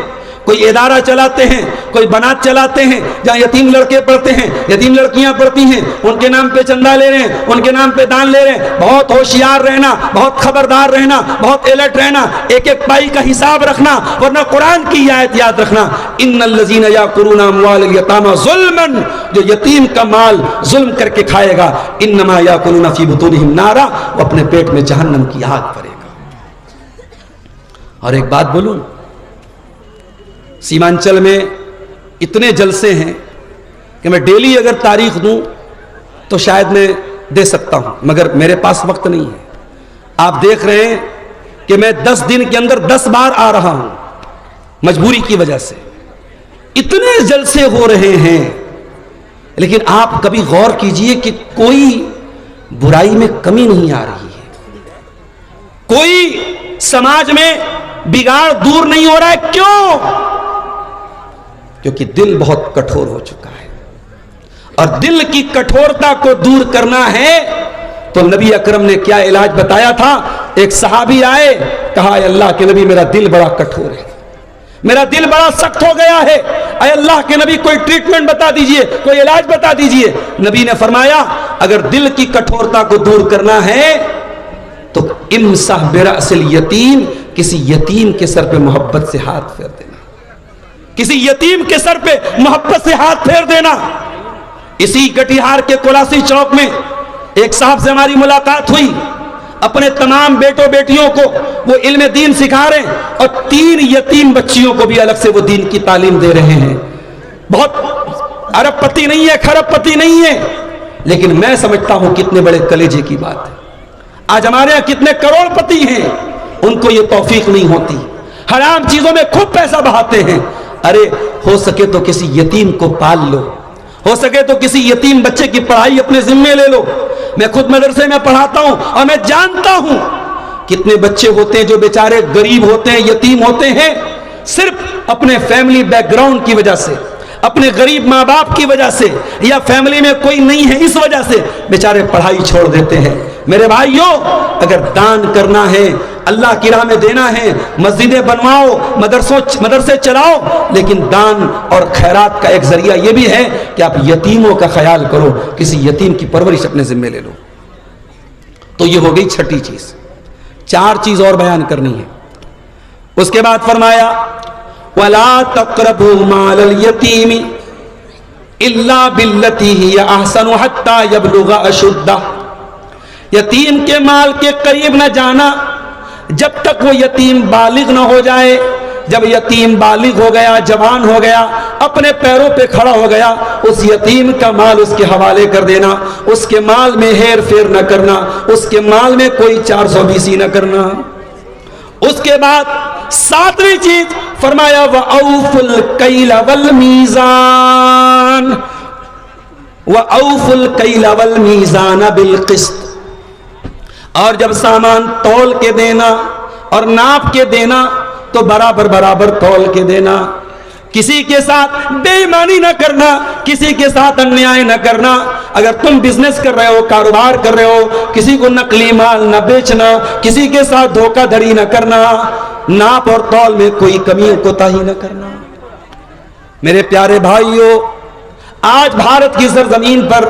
कोई इदारा चलाते हैं, कोई बनात चलाते हैं जहां यतीम लड़के पढ़ते हैं, यतीम लड़कियां पढ़ती हैं, उनके नाम पे चंदा ले रहे हैं, उनके नाम पे दान ले रहे हैं, बहुत होशियार रहना, बहुत खबरदार रहना, बहुत अलर्ट रहना, एक एक पाई का हिसाब रखना, वरना कुरान की आयत याद रखना, इन्नल्लज़ीना याकुलूना अमवालल यतामा ज़ुल्मन। जो यतीम का माल जुल्म करके खाएगा, इन्नमा याकुलूना फ़ी बुतूनिहिम नारा, वो अपने पेट में जहन्नम की आग भरेगा। और एक बात बोलूं, सीमांचल में इतने जलसे हैं कि मैं डेली अगर तारीख दूं तो शायद मैं दे सकता हूं, मगर मेरे पास वक्त नहीं है। आप देख रहे हैं कि मैं 10 दिन के अंदर 10 बार आ रहा हूं, मजबूरी की वजह से। इतने जलसे हो रहे हैं, लेकिन आप कभी गौर कीजिए कि कोई बुराई में कमी नहीं आ रही है, कोई समाज में बिगाड़ दूर नहीं हो रहा है। क्यों? क्योंकि दिल बहुत कठोर हो चुका है, और दिल की कठोरता को दूर करना है तो नबी अकरम ने क्या इलाज बताया था। एक सहाबी आए, कहा अल्लाह के नबी मेरा दिल बड़ा कठोर है, मेरा दिल बड़ा सख्त हो गया है, अय अल्लाह के नबी कोई ट्रीटमेंट बता दीजिए, कोई इलाज बता दीजिए। नबी ने फरमाया अगर दिल की कठोरता को दूर करना है तो इमसाह बिरअसिल यतीम, किसी यतीम के सर पे मोहब्बत से हाथ फेर देना, किसी यतीम के सर पे मोहब्बत से हाथ फेर देना। इसी कटिहार के कोलासी चौक में एक साहब से हमारी मुलाकात हुई, अपने तमाम बेटों बेटियों को वो इल्म दीन सिखा रहे हैं, और 3 यतीम बच्चियों को भी अलग से वो दीन की तालीम दे रहे हैं। बहुत अरबपति नहीं है, खरबपति नहीं है, लेकिन मैं समझता हूं कितने बड़े कलेजे की बात है। आज हमारे यहां कितने करोड़पति हैं, उनको ये तौफीक नहीं होती, हराम चीजों में खूब पैसा बहाते हैं। अरे हो सके तो किसी यतीम को पाल लो, हो सके तो किसी यतीम बच्चे की पढ़ाई अपने जिम्मे ले लो। मैं खुद मदरसे में पढ़ाता हूं और मैं जानता हूं कितने बच्चे होते हैं जो बेचारे गरीब होते हैं, यतीम होते हैं, सिर्फ अपने फैमिली बैकग्राउंड की वजह से, अपने गरीब माँ बाप की वजह से, या फैमिली में कोई नहीं है इस वजह से बेचारे पढ़ाई छोड़ देते हैं। मेरे भाइयों, अगर दान करना है, अल्लाह की राह में देना है, मस्जिदें बनवाओ, मदरसे चलाओ, लेकिन दान और खैरात का एक जरिया यह भी है कि आप यतीमों का ख्याल करो, किसी यतीम की परवरिश अपने जिम्मे ले लो। तो ये हो गई छठी चीज। 4 चीज और बयान करनी है। उसके बाद फरमाया वला तक़रबू मालल यतीमी इल्ला बिल्लती हिय अहसनु हत्ता यबलुगा अशुद्दा। यतीम के माल के करीब न जाना जब तक वो यतीम बालिग न हो जाए। जब यतीम बालिग हो गया, जवान हो गया, अपने पैरों पे खड़ा हो गया, उस यतीम का माल उसके हवाले कर देना, उसके माल में हेर फेर न करना, उसके माल में कोई 420 न करना। उसके बाद 7वीं चीज फरमाया व औफुल कैल वल मीजान, व औफुल कैल वल मीजान बिल क़िस्त। और जब सामान तौल के देना और नाप के देना तो बराबर बराबर तौल के देना। किसी के साथ बेईमानी न करना, किसी के साथ अन्याय न करना। अगर तुम बिजनेस कर रहे हो, कारोबार कर रहे हो, किसी को नकली माल न बेचना, किसी के साथ धोखाधड़ी न करना, नाप और तौल में कोई कमी कोताही न करना। मेरे प्यारे भाइयों, आज भारत की सरजमीन पर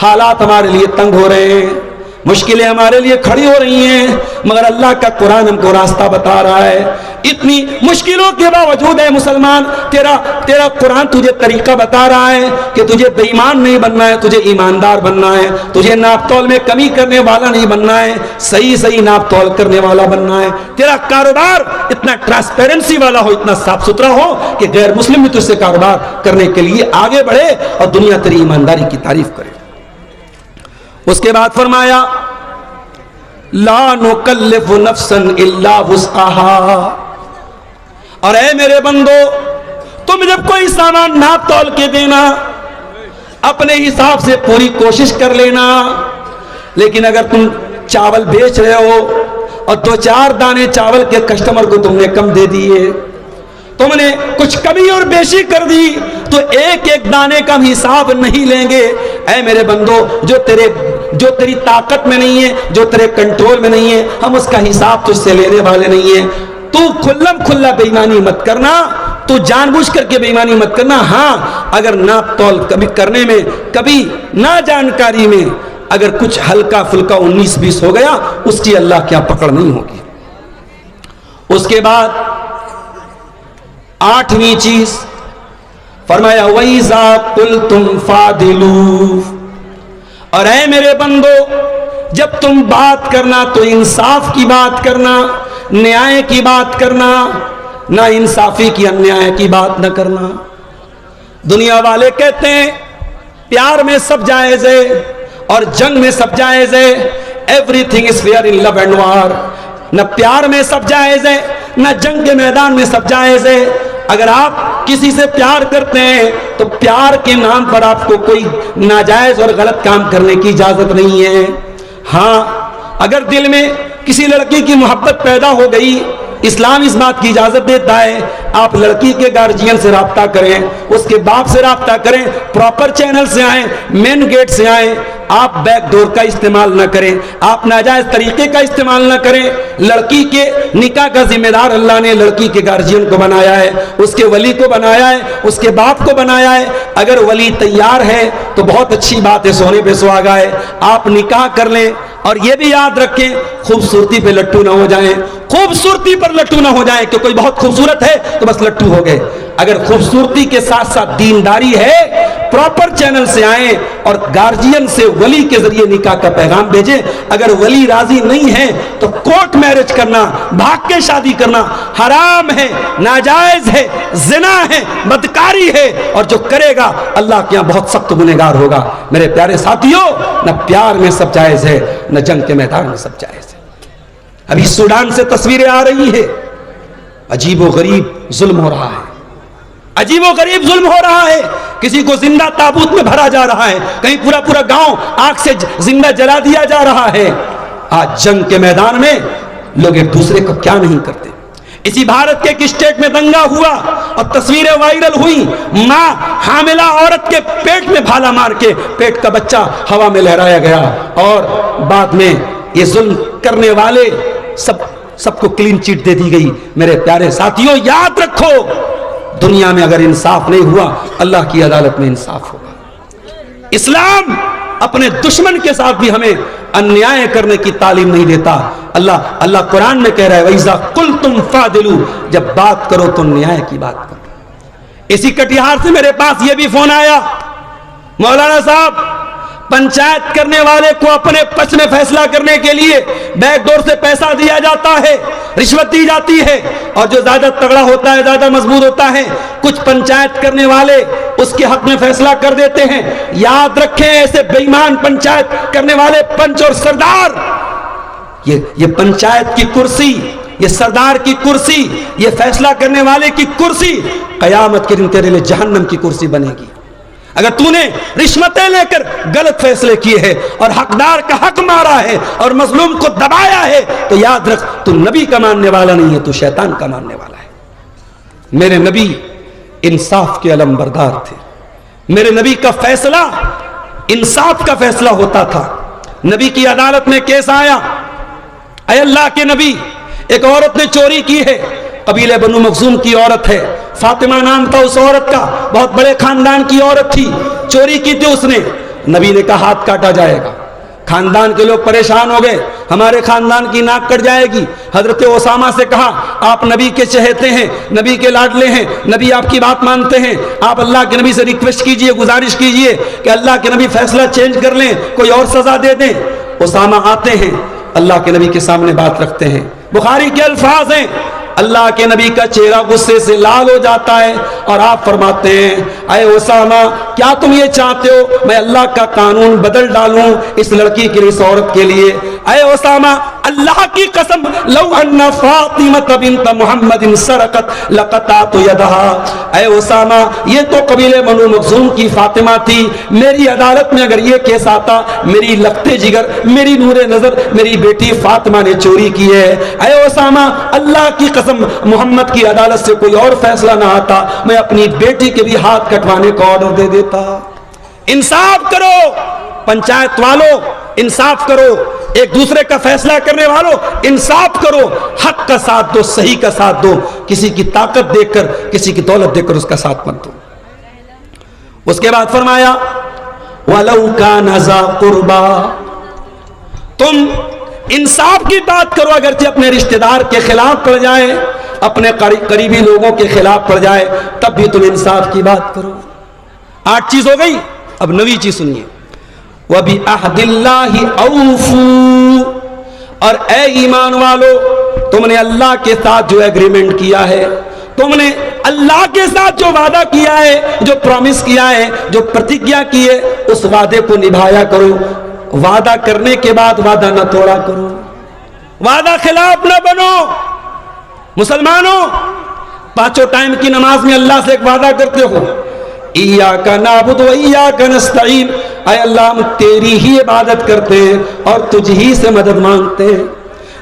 हालात हमारे लिए तंग हो रहे हैं, मुश्किलें हमारे लिए खड़ी हो रही हैं, मगर अल्लाह का कुरान हमको रास्ता बता रहा है। इतनी मुश्किलों के बावजूद है मुसलमान, तेरा कुरान तुझे तरीका बता रहा है कि तुझे बेईमान नहीं बनना है, तुझे ईमानदार बनना है, तुझे नाप तौल में कमी करने वाला नहीं बनना है, सही सही नाप तौल करने वाला बनना है। तेरा कारोबार इतना ट्रांसपेरेंसी वाला हो, इतना साफ सुथरा हो कि गैर मुस्लिम भी तुझसे कारोबार करने के लिए आगे बढ़े और दुनिया तेरी ईमानदारी की तारीफ करे। उसके बाद फरमाया ला नुकल्लिफु नफ्सन इल्ला वुस्अहा। और ऐ मेरे बंदो, तुम जब कोई सामान नाप तौल के देना, अपने हिसाब से पूरी कोशिश कर लेना। लेकिन अगर तुम चावल बेच रहे हो और 2-4 दाने चावल के कस्टमर को तुमने कम दे दिए, तुमने कुछ कमी और बेशी कर दी, तो एक एक दाने का हिसाब नहीं लेंगे। ऐ मेरे बंदो, जो तेरी ताकत में नहीं है, जो तेरे कंट्रोल में नहीं है, हम उसका हिसाब तुझसे लेने वाले नहीं है। तू खुल्लम खुल्ला बेईमानी मत करना, तू जानबूझ करके बेईमानी मत करना। हाँ, अगर नाप तौल कभी करने में, कभी ना जानकारी में अगर कुछ हल्का फुल्का 19-20 हो गया, उसकी अल्लाह क्या पकड़ नहीं होगी। उसके बाद 8वीं चीज फरमाया वैज़ा कुल्तुम फादिलू। और ऐ मेरे बंदो, जब तुम बात करना तो इंसाफ की बात करना, न्याय की बात करना, ना इंसाफी की अन्याय की बात न करना। दुनिया वाले कहते हैं प्यार में सब जायज है और जंग में सब जायज है। Everything is fair in love and war. न प्यार में सब जायज है, न जंग के मैदान में सब जायज है। अगर आप किसी से प्यार करते हैं तो प्यार के नाम पर आपको कोई नाजायज और गलत काम करने की इजाजत नहीं है। हाँ, अगर दिल में किसी लड़की की मोहब्बत पैदा हो गई इस्लाम इस बात की इजाजत देता है आप लड़की के गार्जियन से राब्ता करें, उसके बाप से राब्ता करें, प्रॉपर चैनल से आए, मेन गेट से आए, आप बैक डोर का इस्तेमाल न करें, आप नाजायज तरीके का इस्तेमाल न करें। लड़की के निकाह का जिम्मेदार अल्लाह ने लड़की के गार्जियन को बनाया है, उसके वली को बनाया है, उसके बाप को बनाया है। अगर वली तैयार है तो बहुत अच्छी बात है, सोने पे सुहागा है, आप निकाह कर लें। और यह भी याद रखें खूबसूरती पे लट्टू ना हो जाएं, खूबसूरती पर लट्टू ना हो जाएं कि कोई बहुत खूबसूरत है तो बस लट्टू हो गए। अगर खूबसूरती के साथ साथ दीनदारी है, प्रॉपर चैनल से आए और गार्जियन से वली के जरिए निकाह का पैगाम भेजें। अगर वली राजी नहीं है तो कोर्ट मैरिज करना, भाग के शादी करना हराम है, नाजायज है, जिना है, बदकारी है, और जो करेगा अल्लाह के यहां बहुत सख्त गुनहगार होगा। मेरे प्यारे साथियों, न प्यार में सब जायज है, न जंग के मैदान में सब जायज है। अभी सूडान से तस्वीरें आ रही है, अजीबो गरीब जुल्म हो रहा है, अजीबो गरीब जुल्म हो रहा है। किसी को जिंदा ताबूत में भरा जा रहा है, कहीं पूरा पूरा गांव आग से जिंदा जला दिया जा रहा है। आज जंग के मैदान में लोग एक दूसरे को क्या नहीं करते। इसी भारत के एक स्टेट में दंगा हुआ और तस्वीरें वायरल हुई, मां हामिला औरत के पेट में भाला मार के पेट का बच्चा हवा में लहराया गया, और बाद में ये जुल्म करने वाले सबको क्लीन चिट दे दी गई। मेरे प्यारे साथियों, याद रखो, दुनिया में अगर इंसाफ नहीं हुआ, अल्लाह की अदालत में इंसाफ होगा। इस्लाम अपने दुश्मन के साथ भी हमें अन्याय करने की तालीम नहीं देता। अल्लाह कुरान में कह रहा है, वैज़ा कुल्तुम फादिलू, जब बात करो तो न्याय की बात करो। इसी कटिहार से मेरे पास यह भी फोन आया, मौलाना साहब, पंचायत करने वाले को अपने पक्ष में फैसला करने के लिए बैकडोर से पैसा दिया जाता है, रिश्वत दी जाती है, और जो ज्यादा तगड़ा होता है, ज्यादा मजबूत होता है, कुछ पंचायत करने वाले उसके हक में फैसला कर देते हैं। याद रखें, ऐसे बेईमान पंचायत करने वाले पंच और सरदार, ये पंचायत की कुर्सी, ये सरदार की कुर्सी, ये फैसला करने वाले की कुर्सी कयामत के दिन तेरे लिए जहन्नम की कुर्सी बनेगी। अगर तूने रिश्वतें लेकर गलत फैसले किए हैं और हकदार का हक मारा है और मजलूम को दबाया है, तो याद रख, तू नबी का मानने वाला नहीं है, तू शैतान का मानने वाला है। मेरे नबी इंसाफ के अलमबरदार थे। मेरे नबी का फैसला इंसाफ का फैसला होता था। नबी की अदालत में केस आया, ऐ अल्लाह के नबी, एक औरत ने चोरी की है, कबीले बनु मखजूम की औरत है, फातिमा नाम था उस औरत का, बहुत बड़े खानदान की औरत थी, चोरी की थी उसने। नबी ने कहा हाथ काटा जाएगा। खानदान के लोग परेशान हो गए, हमारे खानदान की नाक कट जाएगी। हजरत ओसामा से कहा, आप नबी के चहेते हैं, नबी के लाडले हैं, नबी आपकी बात मानते हैं, आप अल्लाह के नबी से रिक्वेस्ट कीजिए, गुजारिश कीजिए कि अल्लाह के नबी फैसला चेंज कर लें, कोई और सजा दे दें। ओसामा आते हैं, अल्लाह के नबी के सामने बात रखते हैं। बुखारी के अल्फाज हैं, अल्लाह के नबी का चेहरा गुस्से से लाल हो जाता है और आप फरमाते हैं, अय ओसामा, क्या तुम ये चाहते हो मैं अल्लाह का कानून बदल डालूं इस लड़की के लिए, इस औरत के लिए? अय ओसामा, अल्लाह की कसम, लौ अन्ना फातिमा बिन्त मुहम्मदिन सरकत लक़तातु यदहा। अय ओसामा, ये तो कबीले बनु मखजूम की फातिमा थी, मेरी अदालत में अगर ये केस आता, मेरी लफ्ते जिगर, मेरी नूरे नजर, मेरी बेटी फातिमा ने चोरी की है। अय ओसामा, अल्लाह की कसम, मोहम्मद की अदालत से कोई और फैसला ना आता, मैं अपनी बेटी के भी हाथ कटवाने का ऑर्डर दे देता। इंसाफ करो पंचायत वालों, इंसाफ करो एक दूसरे का फैसला करने वालों, इंसाफ करो, हक का साथ दो, सही का साथ दो, किसी की ताकत देखकर, किसी की दौलत देखकर उसका साथ मत दो। उसके बाद फरमाया, वलौ कान ज़ा कुर्बा, तुम इंसाफ की बात करो, अगरचे अपने रिश्तेदार के खिलाफ पड़ जाए, अपने करीबी लोगों के खिलाफ पड़ जाए, तब भी तुम इंसाफ की बात करो। 8 चीज हो गई, अब 9वीं चीज सुनिए, वह भी अहदिल्लाहि औफू, और ए ईमान वालो, तुमने अल्लाह के साथ जो एग्रीमेंट किया है, तुमने अल्लाह के साथ जो वादा किया है, जो प्रॉमिस किया है, जो प्रतिज्ञा की है, उस वादे को निभाया करो। वादा करने के बाद वादा न तोड़ा करो, वादा खिलाफ न बनो। मुसलमानों, 5 टाइम की नमाज में अल्लाह से एक वादा करते हो, इय्याका नअबुदु व इय्याका नस्तईन, ऐ अल्लाह हम तेरी ही इबादत करते हैं और तुझ ही से मदद मांगते हैं।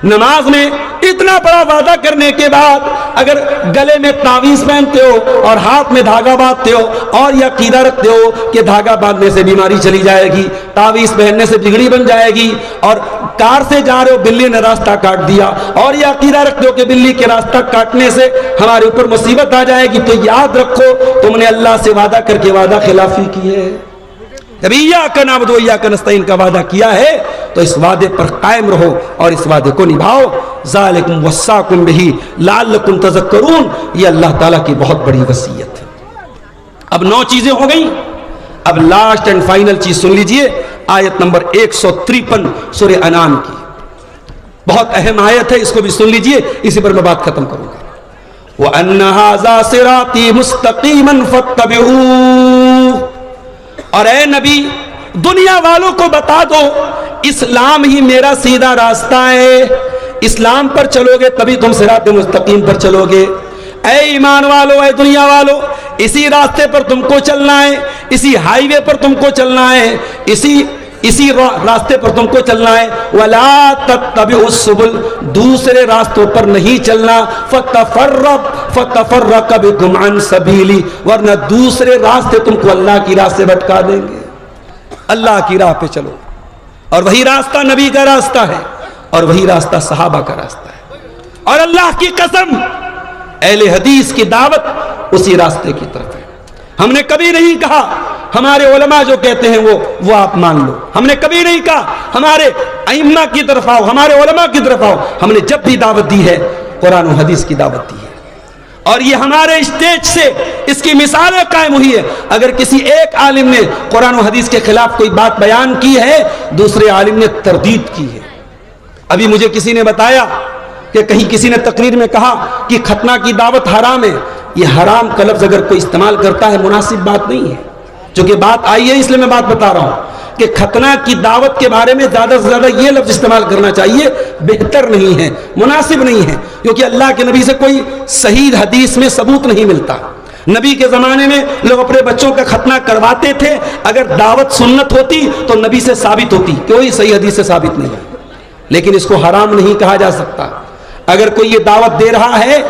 नमाज में इतना बड़ा वादा करने के बाद अगर गले में तावीज पहनते हो और हाथ में धागा बांधते हो और यह अकीदा रखते हो कि धागा बांधने से बीमारी चली जाएगी, तावीज पहनने से बिगड़ी बन जाएगी, और कार से जा रहे हो बिल्ली ने रास्ता काट दिया और यह अकीदा रखते हो कि बिल्ली के रास्ता काटने से हमारे ऊपर मुसीबत आ जाएगी, तो याद रखो तुमने अल्लाह से वादा करके वादा खिलाफी की है। जब इय्याका नअबुदु व इय्याका नस्तईन का वादा किया है तो इस वादे पर कायम रहो और इस वादे को निभाओ। ज़ालिकुम वस्साकुम बिही लअल्लकुम तज़क्करून, ये अल्लाह ताला की बहुत बड़ी वसीयत है। अब 9 चीजें हो गई। अब लास्ट एंड फाइनल चीज सुन लीजिए, आयत नंबर 153 सूरह अनाम की, बहुत अहम आयत है, इसको भी सुन लीजिए, इसी पर मैं बात खत्म करूंगा। व अन्ना हाज़ा सिराती मुस्तक़ीमन फत्तबिऊह, और ए नबी दुनिया वालों को बता दो इस्लाम ही मेरा सीधा रास्ता है, इस्लाम पर चलोगे तभी तुम सिरात मुस्तकीम पर चलोगे। ऐ ईमान वालों, ऐ दुनिया वालों, इसी रास्ते पर तुमको चलना है, इसी हाईवे पर तुमको चलना है, इसी रास्ते पर तुमको चलना है। वला तत्तबिउस सुबुल, दूसरे रास्तों पर नहीं चलना। फतफर्रक बिकुम अन सबीली, वरना दूसरे रास्ते तुमको अल्लाह की राह से भटका देंगे। अल्लाह की राह पे चलो, और वही रास्ता नबी का रास्ता है और वही रास्ता सहाबा का रास्ता है। और अल्लाह की कसम अहले हदीस की दावत उसी रास्ते की तरफ है। हमने कभी नहीं कहा हमारे उलमा जो कहते हैं वो आप मान लो, हमने कभी नहीं कहा हमारे अइम्मा की तरफ आओ, हमारे उलमा की तरफ आओ। हमने जब भी दावत दी है कुरान और हदीस की दावत दी है, और ये हमारे स्टेज से इसकी मिसालें कायम हुई है। अगर किसी एक आलिम ने कुरान और हदीस के खिलाफ कोई बात बयान की है, दूसरे आलिम ने तरदीद की है। अभी मुझे किसी ने बताया कि कहीं किसी ने तकरीर में कहा कि खतना की दावत हराम है। ये हराम का लफ्ज़ अगर कोई इस्तेमाल करता है मुनासिब बात नहीं है, जो कि बात आई है इसलिए मैं बात बता रहा हूं कि खतना की दावत के बारे में ज्यादा से ज्यादा ये लफ्ज़ इस्तेमाल करना चाहिए बेहतर नहीं है, मुनासिब नहीं है, क्योंकि अल्लाह के नबी से कोई सही हदीस में सबूत नहीं मिलता। नबी के ज़माने में लोग अपने बच्चों का खतना करवाते थे, अगर दावत सुन्नत होती तो नबी से साबित होती, कोई सही हदीस से साबित नहीं है। लेकिन इसको हराम नहीं कहा जा सकता। अगर कोई ये दावत दे रहा है,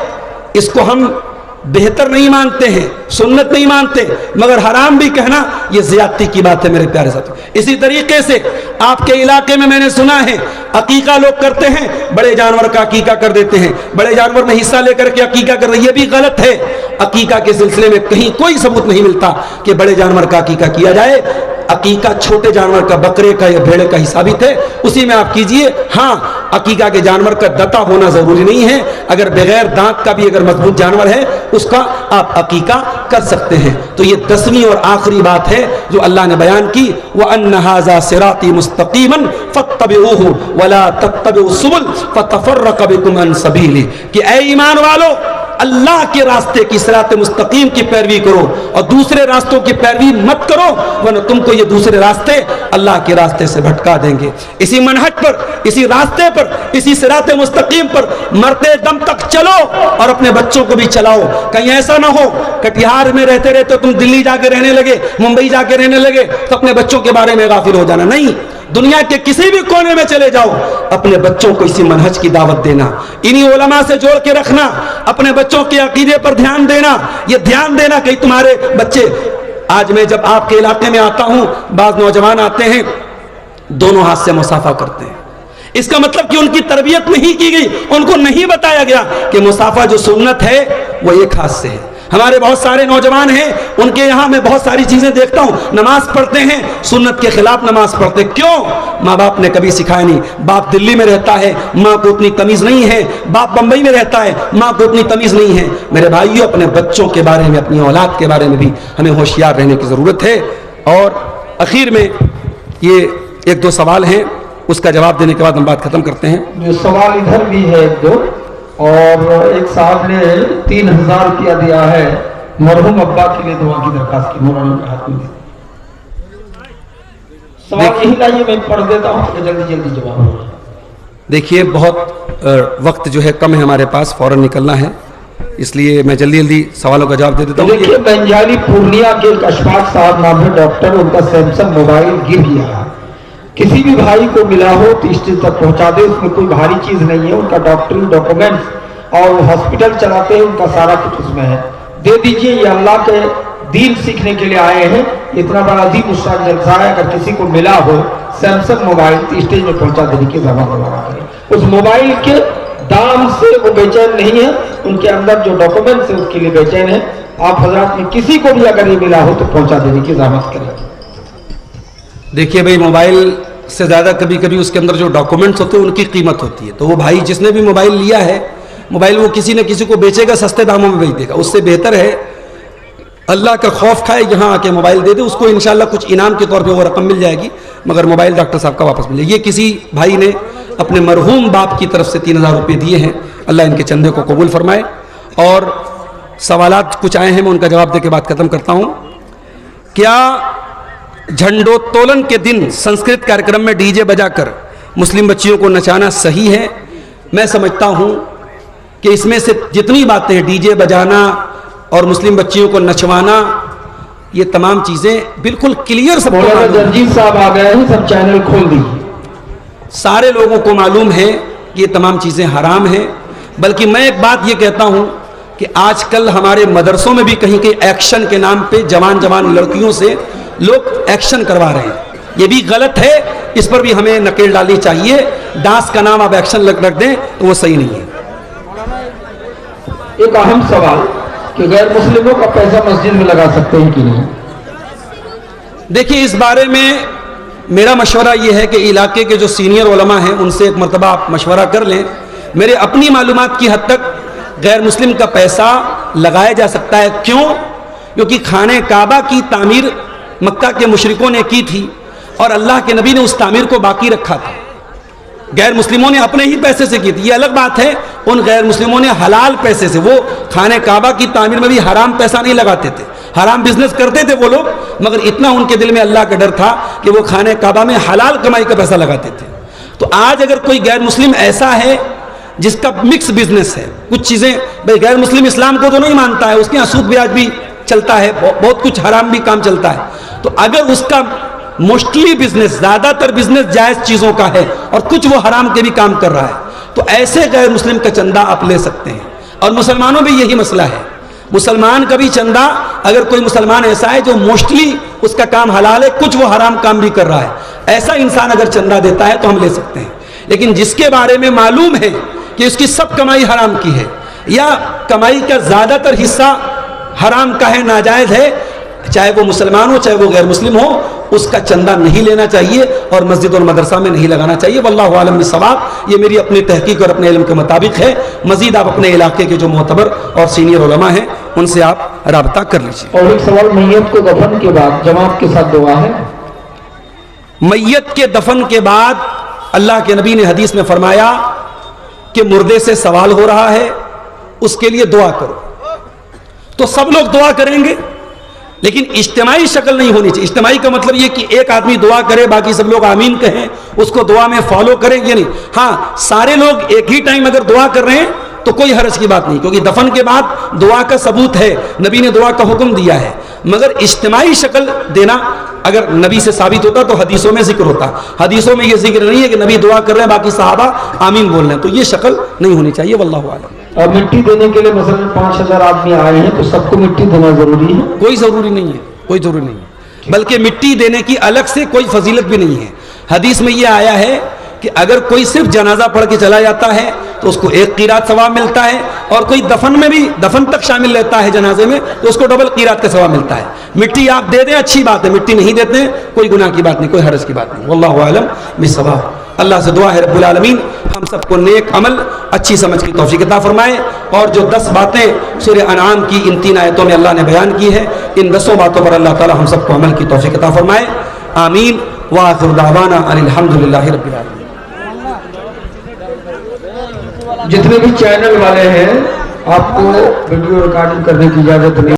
इसको हम बेहतर नहीं मानते हैं, सुन्नत नहीं मानते, मगर हराम भी कहना यह ज्यादती की बात है मेरे प्यारे साथियों। इसी तरीके से आपके इलाके में मैंने सुना है अकीका लोग करते हैं, बड़े जानवर का अकीका कर देते हैं, बड़े जानवर में हिस्सा लेकर के अकीका कर रहे, यह भी गलत है। अकीका के सिलसिले में कहीं कोई सबूत नहीं मिलता कि बड़े जानवर का अकीका किया जाए। अकीका छोटे जानवर का, बकरे का या भेड़ का ही साबित है, उसी में आप कीजिए। हाँ, अकीका के जानवर का दता होना जरूरी नहीं है, अगर बगैर दांत का भी अगर मजबूत जानवर है उसका आप अकीका कर सकते हैं। तो ये 10वीं और आखिरी बात है जो अल्लाह ने बयान की, व अन्ना हाज़ा सिराती मुस्तक़ीमन फत्तबिऊहु वला तत्तबिउस सुबुल फतफर्रक बिकुम अन सबीली, कि ऐ ईमान वालों अल्लाह के रास्ते की सिरात मुस्तकीम की पैरवी करो और दूसरे रास्तों की पैरवी मत करो, वरना तुमको ये दूसरे रास्ते अल्लाह के रास्ते से भटका देंगे। इसी मनहज पर, इसी रास्ते पर, इसी सिरात मुस्तकीम पर मरते दम तक चलो और अपने बच्चों को भी चलाओ। कहीं ऐसा ना हो कटिहार में रहते रहते तुम दिल्ली जाके रहने लगे, मुंबई जाके रहने लगे तो अपने बच्चों के बारे में गाफिल हो जाना। नहीं, दुनिया के किसी भी कोने में चले जाओ, अपने बच्चों को इसी मनहज की दावत देना, इन्हीं उलमा से जोड़ के रखना, अपने बच्चों के अकीदे पर ध्यान देना। ये ध्यान देना कि तुम्हारे बच्चे, आज मैं जब आपके इलाके में आता हूं, बाज नौजवान आते हैं दोनों हाथ से मुसाफा करते हैं। इसका मतलब कि उनकी तरबियत नहीं की गई, उनको नहीं बताया गया कि मुसाफा जो सुन्नत है वो एक हाथ से है। हमारे बहुत सारे नौजवान हैं, उनके यहाँ मैं बहुत सारी चीजें देखता हूँ, नमाज पढ़ते हैं, सुन्नत के खिलाफ नमाज पढ़ते। क्यों? माँ बाप ने कभी सिखाया नहीं। बाप दिल्ली में रहता है, माँ को उतनी तमीज नहीं है, बाप बंबई में रहता है, माँ को उतनी तमीज नहीं है। मेरे भाइयों, अपने बच्चों के बारे में, अपनी औलाद के बारे में भी हमें होशियार रहने की जरूरत है। और आखिर में ये 1-2 सवाल हैं, उसका जवाब देने के बाद हम बात खत्म करते हैं। जो सवाल इधर भी है 1-2, और एक साहब ने 3000 रुपया दिया है मरहूम अब्बा के लिए दुआ की दरखास्त की। मौलाना के हाथ में सवाल यही लाइए, मैं पढ़ देता हूँ तो जल्दी जल्दी जवाब हो। देखिए, बहुत वक्त जो है कम है हमारे पास, फौरन निकलना है, इसलिए मैं जल्दी जल्दी सवालों का जवाब दे देता हूँ। देखिए, बंजारी पूर्णिया के एक अशफाक साहब नाम है डॉक्टर, उनका सैमसंग मोबाइल गिर गया किसी भी भाई को मिला हो तो स्टेज तक पहुंचा दे, उसमें कोई भारी चीज नहीं है, उनका डॉक्टरी डॉक्यूमेंट्स और हॉस्पिटल चलाते हैं, उनका सारा कुछ उसमें है, दे दीजिए। ये अल्लाह के दीन सीखने के लिए आए हैं, इतना बड़ा अजीब उस्ताद जलसा है। अगर किसी को मिला हो सैमसंग मोबाइल तो स्टेज में पहुंचा देने की जमानत लगा करें। उस मोबाइल के दाम से वो बेचैन नहीं है, उनके अंदर जो डॉक्यूमेंट्स है उसके लिए बेचैन है। आप हजरात में किसी को भी अगर ये मिला हो तो पहुंचा देने की जमानत करें। देखिए भाई, मोबाइल से ज़्यादा कभी कभी उसके अंदर जो डॉक्यूमेंट्स होते हैं उनकी कीमत होती है। तो वो भाई जिसने भी मोबाइल लिया है, मोबाइल वो किसी न किसी को बेचेगा, सस्ते दामों में बेच देगा। उससे बेहतर है अल्लाह का खौफ खाए, यहाँ आके मोबाइल दे दे, उसको इंशाल्लाह कुछ इनाम के तौर पे वो रकम मिल जाएगी, मगर मोबाइल डॉक्टर साहब का वापस मिलेगा। ये किसी भाई ने अपने मरहूम बाप की तरफ से 3000 रुपये दिए हैं, अल्लाह इनके चंदे को कबूल फरमाए। और सवालात कुछ आए हैं, मैं उनका जवाब दे के बात खत्म करता हूँ। क्या झंडोत्तोलन के दिन संस्कृत कार्यक्रम में डीजे बजाकर मुस्लिम बच्चियों को नचाना सही है? मैं समझता हूँ कि इसमें से जितनी बातें हैं, डीजे बजाना और मुस्लिम बच्चियों को नचवाना, ये तमाम चीज़ें बिल्कुल क्लियर सब जंजीर साहब आ गए हैं, सब चैनल खोल दीजिए। सारे लोगों को मालूम है कि ये तमाम चीज़ें हराम हैं। बल्कि मैं एक बात ये कहता हूँ कि आजकल हमारे मदरसों में भी कहीं कहीं एक्शन के नाम पे जवान जवान लड़कियों से लोग एक्शन करवा रहे हैं। ये भी गलत है, इस पर भी हमें नकेल डालनी चाहिए। डांस का नाम आप एक्शन रख दें तो वो सही नहीं है। एक अहम सवाल कि गैर मुस्लिमों का पैसा मस्जिद में लगा सकते हैं कि नहीं? देखिए, इस बारे में मेरा मशवरा ये है कि इलाके के जो सीनियर उलमा हैं उनसे एक मरतबा आप मशवरा कर लें। मेरे अपनी मालूमात की हद तक गैर मुस्लिम का पैसा लगाया जा सकता है। क्यों? क्योंकि खाने काबा की तामीर मक्का के मुशरिकों ने की थी और अल्लाह के नबी ने उस तामीर को बाकी रखा था। गैर मुस्लिमों ने अपने ही पैसे से की थी, ये अलग बात है। उन गैर मुस्लिमों ने हलाल पैसे से, वो खाने काबा की तामीर में भी हराम पैसा नहीं लगाते थे, हराम बिजनेस करते थे वो लोग, मगर इतना उनके दिल में अल्लाह का डर था कि वो खाने काबा में हलाल कमाई का पैसा लगाते थे। तो आज अगर कोई गैर मुस्लिम ऐसा है जिसका मिक्स बिजनेस है, कुछ चीज़ें, भाई गैर मुस्लिम इस्लाम को तो नहीं मानता है, उसके यहाँ सूद ब्याज भी चलता है, बहुत कुछ हराम भी काम चलता है, तो अगर उसका मोस्टली बिजनेस, ज़्यादातर बिजनेस जायज़ चीज़ों का है और कुछ वो हराम के भी काम कर रहा है, तो ऐसे गैर मुस्लिम का चंदा आप ले सकते हैं। और मुसलमानों में यही मसला है, मुसलमान का भी चंदा, अगर कोई मुसलमान ऐसा है जो मोस्टली उसका काम हलाल है, कुछ वो हराम काम भी कर रहा है, ऐसा इंसान अगर चंदा देता है तो हम ले सकते हैं। लेकिन जिसके बारे में मालूम है कि उसकी सब कमाई हराम की है या कमाई का ज़्यादातर हिस्सा हराम का है, नाजायज़ है, चाहे वो मुसलमान हो चाहे वो गैर मुस्लिम हो, उसका चंदा नहीं लेना चाहिए और मस्जिद और मदरसा में नहीं लगाना चाहिए। वल्लाहु आलम बिस्सवाब। ये मेरी अपनी तहकीक और अपने इल्म के मुताबिक है। मजीद आप अपने इलाके के जो मोतबर और सीनियर उलमा हैं उनसे आप राब्ता कर लीजिए। और एक सवाल, मैयत को दफन के बाद जमात के साथ दुआ है? मैयत के दफन के बाद अल्लाह के नबी ने हदीस में फरमाया कि मुर्दे से सवाल हो रहा है, उसके लिए दुआ करो। तो सब लोग दुआ करेंगे, लेकिन इज्तिमाई शक्ल नहीं होनी चाहिए। इज्तिमाई का मतलब ये कि एक आदमी दुआ करे, बाकी सब लोग आमीन कहें, उसको दुआ में फॉलो करें, ये नहीं। हाँ, सारे लोग एक ही टाइम अगर दुआ कर रहे हैं तो कोई हर्ज की बात नहीं, क्योंकि दफन के बाद दुआ का सबूत है, नबी ने दुआ का हुक्म दिया है। मगर इज्तिमाई शक्ल देना अगर नबी से साबित होता तो हदीसों में जिक्र होता। हदीसों में ये जिक्र नहीं है कि नबी दुआ कर रहे हैं, बाकी सहाबा आमीन बोल रहे हैं, तो ये शक्ल नहीं होनी चाहिए। वल्लाहु आलम। और मिट्टी देने के लिए मसलन 5000 आदमी आए हैं तो सबको मिट्टी देना जरूरी है? कोई ज़रूरी नहीं है, कोई ज़रूरी नहीं है। बल्कि मिट्टी देने की अलग से कोई फजीलत भी नहीं है। हदीस में यह आया है कि अगर कोई सिर्फ जनाजा पढ़ के चला जाता है तो उसको एक क़ीरात सवाब मिलता है, और कोई दफन में भी, दफन तक शामिल रहता है जनाजे में, तो उसको डबल क़ीरात का सवाब मिलता है। मिट्टी आप दे दें अच्छी बात है, मिट्टी नहीं देते हैं कोई गुनाह की बात नहीं, कोई हरज की बात नहीं। वल्लाहु आलम बिस्सवाब। अल्लाह से दुआ है रब्बुल आलमीन हम सबको नेक अमल, अच्छी समझ की तौफीक अता फरमाए। और जो 10 बातें सूरह अनआम की इन 3 आयतों में अल्लाह ने बयान की है, इन 10 बातों पर अल्लाह ताला हम सबको अमल की तौफीक अता फरमाए। आमीन। व आखिर दावाना अल्हम्दुलिल्लाहि रब्बिल आलमीन। जितने भी चैनल वाले हैं आपको वीडियो रिकॉर्डिंग करने की इजाजत नहीं।